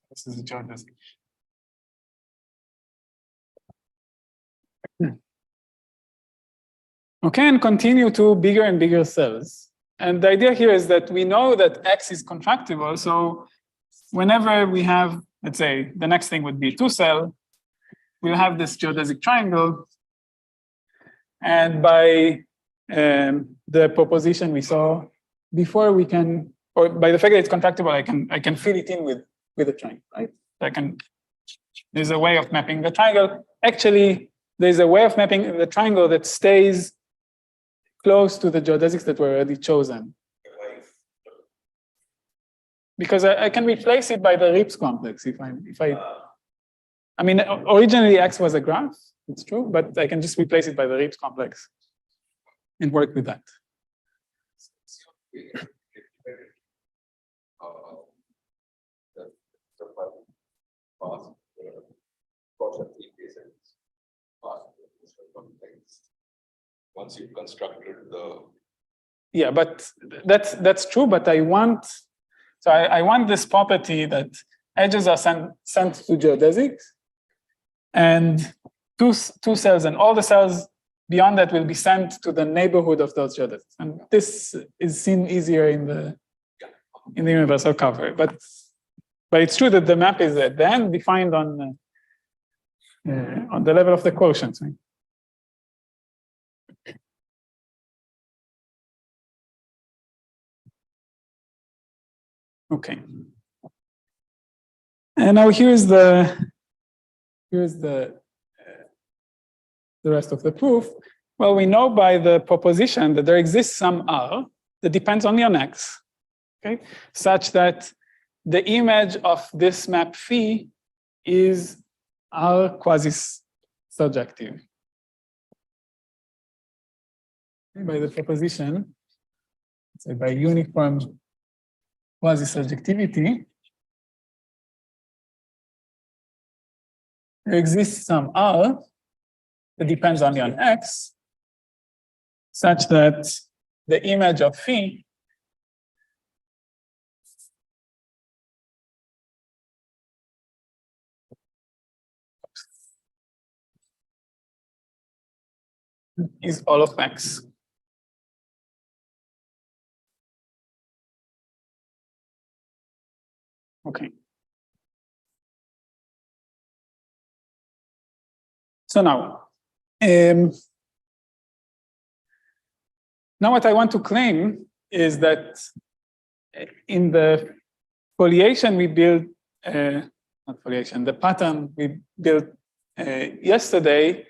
This is the geodesic. Okay, and continue to bigger and bigger cells. And the idea here is that we know that X is contractible. So whenever we have, let's say, the next thing would be 2-cell, we'll have this geodesic triangle. And by the proposition we saw before, we can, or by the fact that it's contractible, I can fill it in with a triangle, right? There's a way of mapping the triangle. Actually, there's a way of mapping the triangle that stays close to the geodesics that were already chosen. Because I can replace it by the Rips complex if I mean, originally X was a graph, it's true, but I can just replace it by the Rips complex and work with that. The once you've constructed the. Yeah, but that's true. But I want this property that edges are sent to geodesics, and two cells, and all the cells beyond that will be sent to the neighborhood of those geodesics. And this is seen easier in the universal cover. But it's true that the map is then defined on the level of the quotient. Right? Okay. And now here's the rest of the proof. Well, we know by the proposition that there exists some R that depends only on X, okay, such that the image of this map phi is R quasi-surjective. By the proposition, so by uniform quasi-surjectivity, there exists some R that depends only on X, such that the image of phi is all of X. Okay. So now what I want to claim is that in the foliation we built, not foliation, the pattern we built yesterday,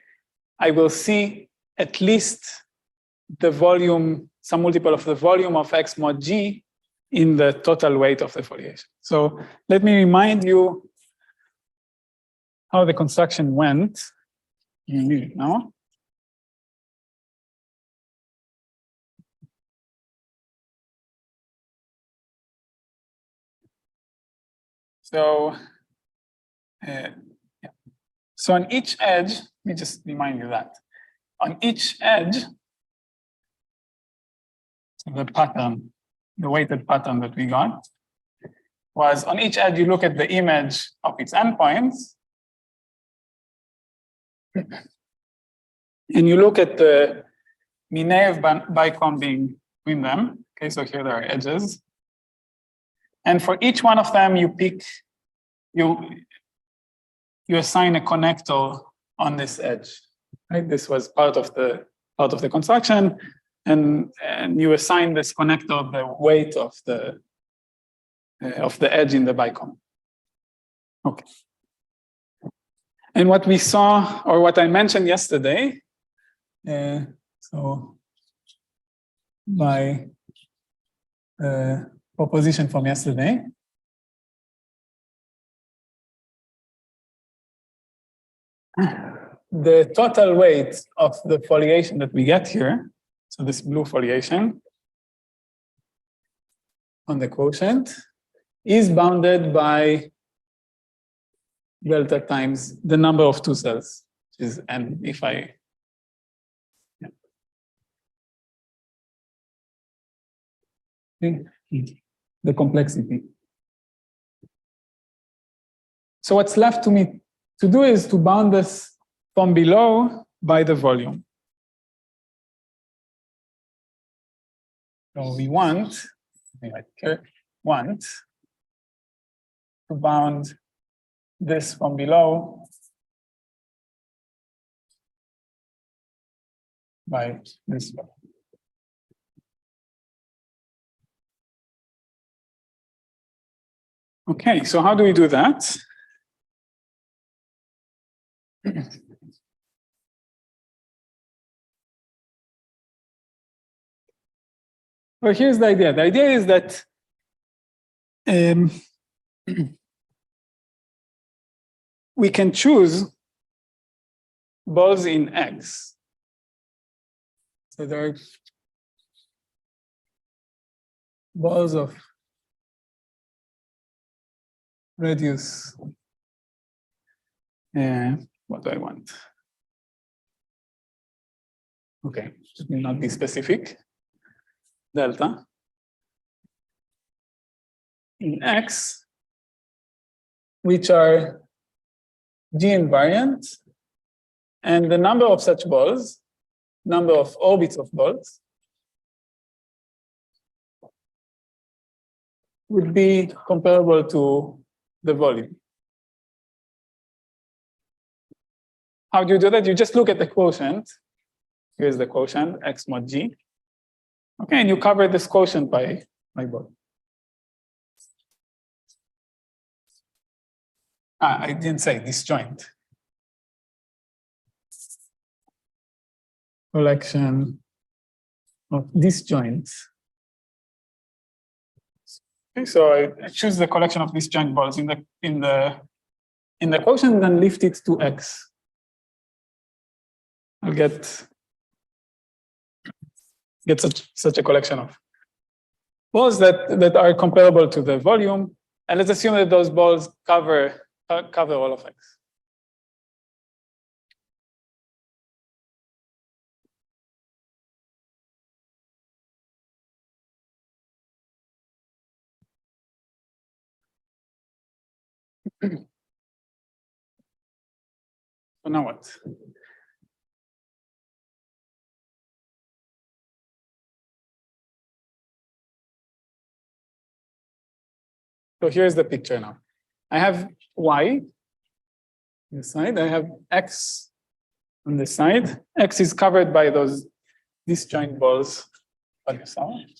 I will see at least the volume, some multiple of the volume of X mod G in the total weight of the foliation. So let me remind you how the construction went. You need it now. So, yeah. So on each edge, let me just remind you that on each edge, so the pattern, the weighted pattern that we got was on each edge, you look at the image of its endpoints, and you look at the Mineev bicombing between them. Okay, so here there are edges. And for each one of them, you pick, you assign a connector on this edge. Right? This was part of the construction, and you assign this connector the weight of the edge in the bicomb. Okay. And what we saw, or what I mentioned yesterday, so by proposition from yesterday, the total weight of the foliation that we get here, so this blue foliation on the quotient, is bounded by delta times the number of two cells, which is n if I. Yeah. The complexity. So what's left to me to do is to bound this from below by the volume. So we want to bound this from below by this one. Okay, so how do we do that? Well, here's the idea. The idea is that we can choose balls in X. So there are balls of radius. What do I want? Okay, it will not be specific. Delta in X, which are G invariant, and the number of such balls, number of orbits of balls, would be comparable to the volume. How do you do that? You just look at the quotient. Here's the quotient, X mod G. Okay, and you cover this quotient by ball. I didn't say disjoint. Collection of disjoints. Okay, so I choose the collection of disjoint balls in the quotient and then lift it to X. I'll get such a collection of balls that are comparable to the volume, and let's assume that those balls cover all of X. So now what? So here's the picture now. I have Y on this side. I have X on this side. X is covered by those disjoint balls on the side.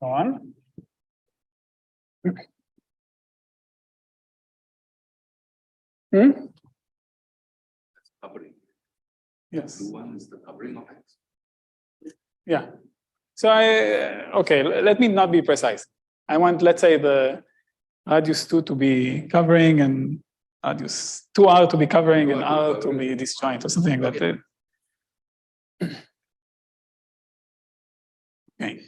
Go on. Covering. Yes. Blue one is the covering of X. Yeah. So okay, let me not be precise. I want, let's say, the radius 2 to be covering and radius 2R to be covering and R to be disjoint or something like that. Okay.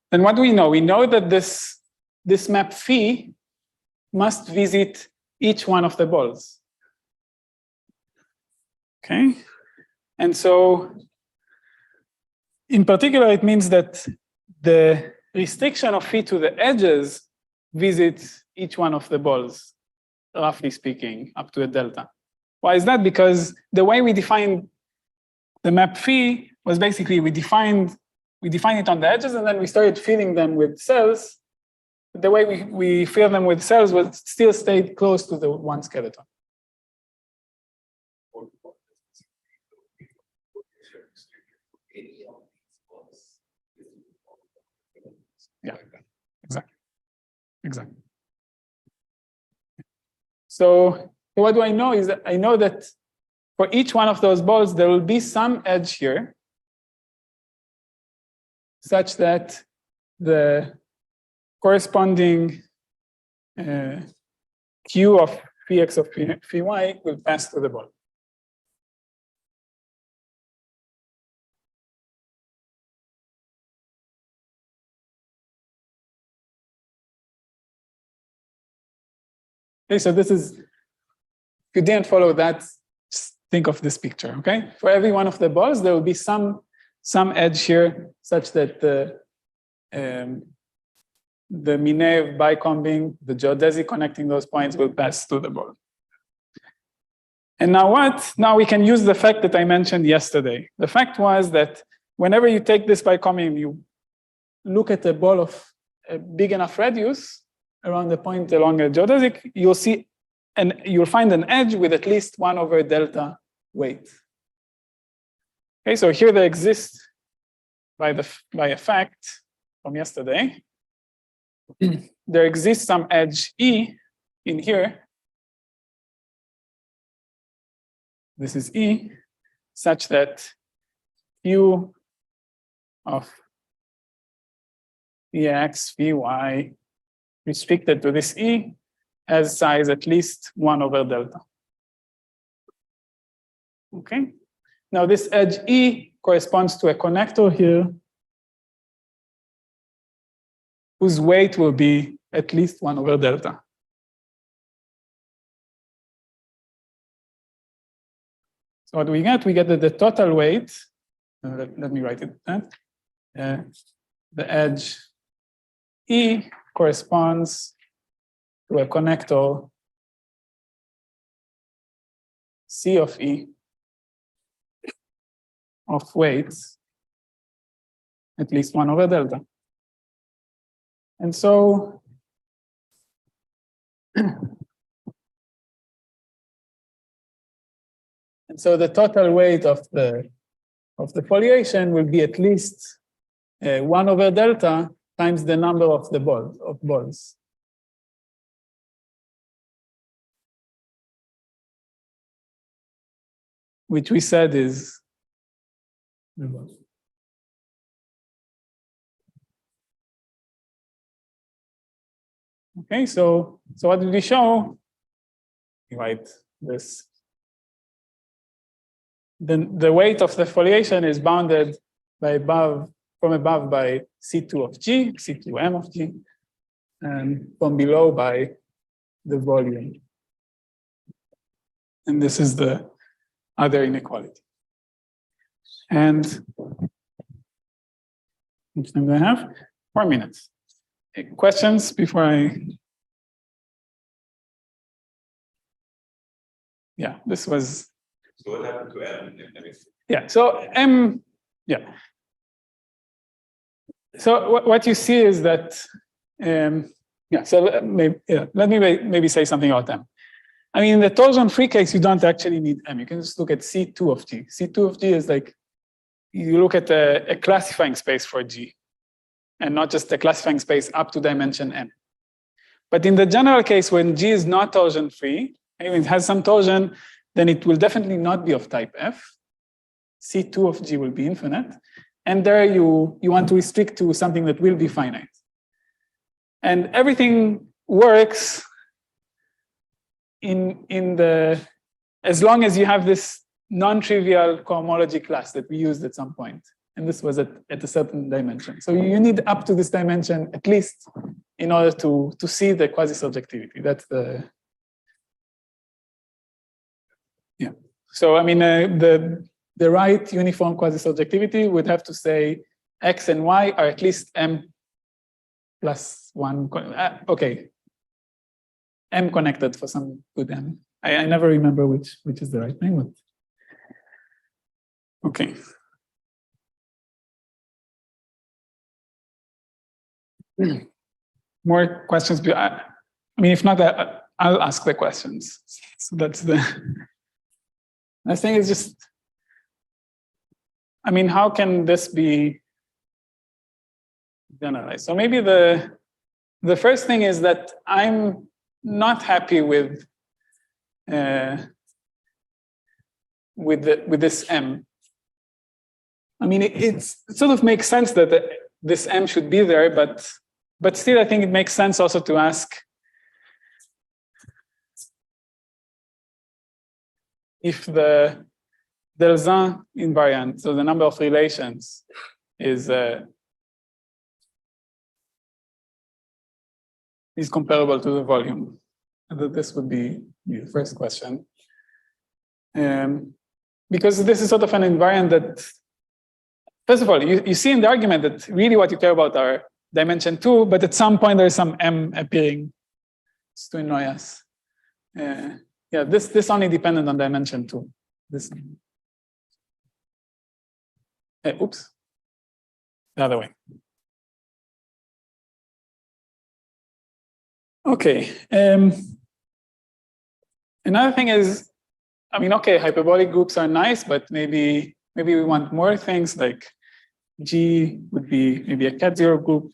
Then what do we know? We know that this map phi must visit each one of the balls. Okay. And so in particular, it means that the restriction of phi to the edges visits each one of the balls, roughly speaking, up to a delta. Why is that? Because the way we defined the map phi was basically we defined it on the edges and then we started filling them with cells. The way we fill them with cells was still stayed close to the one skeleton. Yeah, exactly. So what do I know is that I know that for each one of those balls, there will be some edge here such that the corresponding Q of phi x of phi y will pass through the ball. Okay, so this is, if you didn't follow that, just think of this picture, okay? For every one of the balls, there will be some edge here such that the minnae of bicombing, the geodesic connecting those points will pass through the ball. And now what? Now we can use the fact that I mentioned yesterday. The fact was that whenever you take this bicombing, you look at a ball of a big enough radius around the point along a geodesic, you'll see, and you'll find an edge with at least 1 over delta weight. Okay, so here they exist by a fact from yesterday. There exists some edge E in here. This is E, such that Q of Px, Py restricted to this E has size at least 1 over delta. Okay. Now this edge E corresponds to a connector here whose weight will be at least 1 over delta. So what do we get? We get that the total weight, let me write it down. The edge E corresponds to a connector C of E of weights at least 1 over delta. And so the total weight of the foliation will be at least 1 over delta times the number of the balls. Which we said is okay, so what did we show? Write this. Then the weight of the foliation is bounded from above by C2 of G, C2M of G, and from below by the volume. And this is the other inequality. And how much time do I have? 4 minutes. Questions before I? Yeah, this was. So what happened to M? Yeah, so M, yeah. So what you see is that, yeah, so let me maybe say something about M. I mean, in the torsion-free case, you don't actually need M. You can just look at C2 of G. C2 of G is like, you look at a classifying space for G, and not just a classifying space up to dimension M. But in the general case, when G is not torsion-free, and it has some torsion, then it will definitely not be of type F. C2 of G will be infinite. And there you want to restrict to something that will be finite. And everything works as long as you have this non-trivial cohomology class that we used at some point. And this was at a certain dimension. So you need up to this dimension at least in order to see the quasi-surjectivity. That's the, yeah. So I mean, the right uniform quasi-surjectivity would have to say X and Y are at least M plus 1. Okay. M connected for some good M. I never remember which is the right name, but okay. More questions? I mean, if not, I'll ask the questions. So that's the thing is just, I mean, how can this be generalized? So maybe the first thing is that I'm not happy with this M. I mean, it sort of makes sense that this M should be there, but still, I think it makes sense also to ask if the Delzin invariant, so the number of relations, is comparable to the volume. This would be the first question. Because this is sort of an invariant that, first of all, you see in the argument that really what you care about are dimension 2, but at some point there's some M appearing. It's to annoy us. Yeah, this only dependent on dimension 2. This. Oops. The other way. Okay. Another thing is, I mean, okay, hyperbolic groups are nice, but maybe we want more things like G would be maybe a cat zero group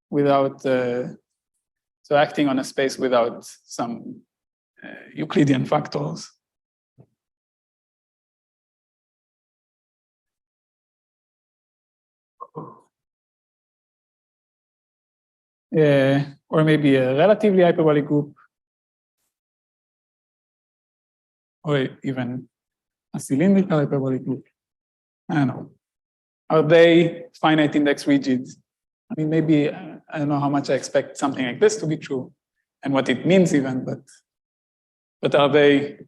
without, so acting on a space without some Euclidean factors. Or maybe a relatively hyperbolic group, or even a cylindrical hyperbolic group. I don't know. Are they finite index rigids? I mean, maybe I don't know how much I expect something like this to be true, and what it means even. But are they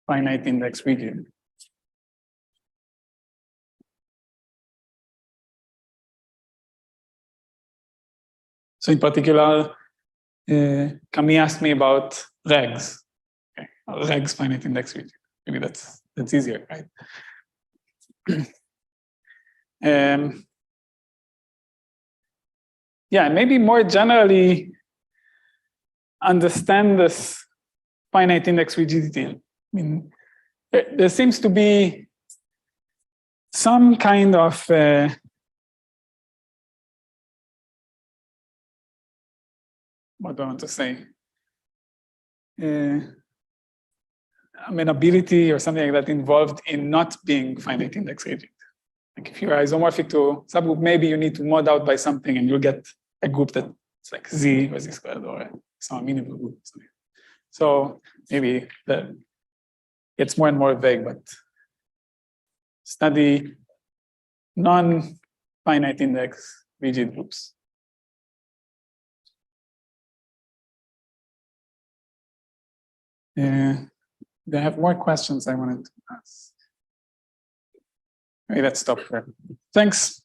finite index rigid? So in particular, Camille asked me about regs. Okay. Regs finite index rigid. Maybe that's easier, right? Yeah, maybe more generally understand this finite index rigidity. I mean, there seems to be some kind of what do I want to say? Amenability or something like that involved in not being finite index rigid. Like if you are isomorphic to subgroup, maybe you need to mod out by something and you'll get a group that's like Z or Z squared or some amenable group. So maybe that gets more and more vague, but study non-finite index rigid groups. They have more questions I wanted to ask. Maybe let's stop there. Thanks.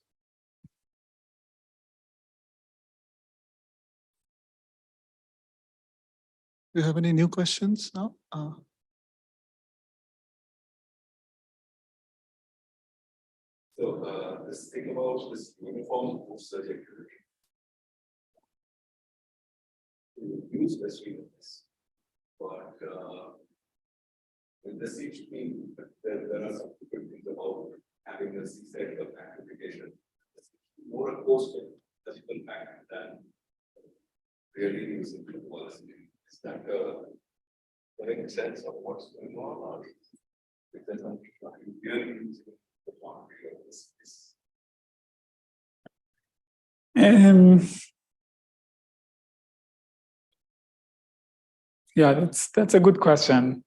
Do you have any new questions now? So let's think about this uniform trajectory. Use this universe, but there seems to be there are some good things about having a C-set of amplification. More a coastal physical fact than really using the policy. Is that making sense of what's going on, or is there something really using the boundary of this space? Yeah, that's a good question.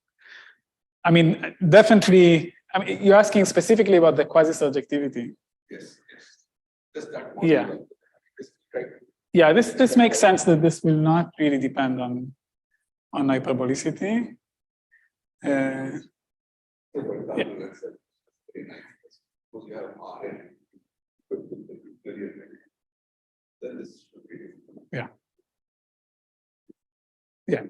I mean, definitely. I mean, you're asking specifically about the quasi-surjectivity. Yes, yes. Does that Yeah. Yeah, this makes sense that this will not really depend on hyperbolicity. Yeah. Yeah. Yeah.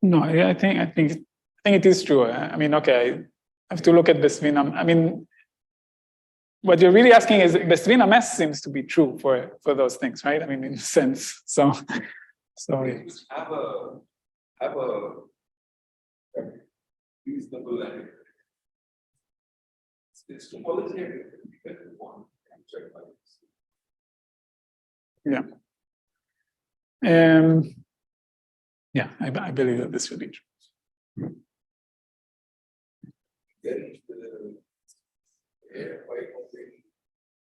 No, I think it is true. I mean, okay, I have to look at Besvinam. I mean, what you're really asking is Besvinam S seems to be true for those things, right? I mean, in a sense. So have a reasonable and it's topology and dependent on check by this. Yeah. Yeah, I believe that this will be true.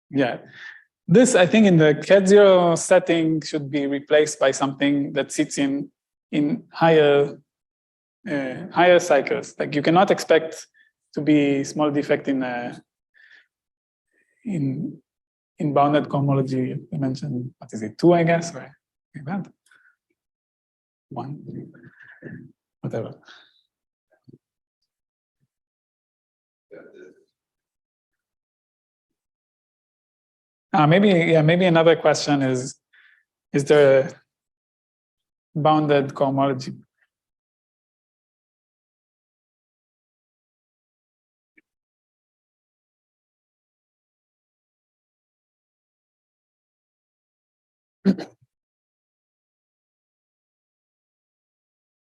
Yeah, this I think in the Ket0 setting should be replaced by something that sits in higher cycles. Like you cannot expect to be small defect in bounded cohomology. I mentioned, what is it, 2, I guess, or like that. 1, whatever. Maybe another question is there bounded cohomology?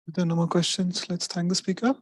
If there are no more questions, let's thank the speaker.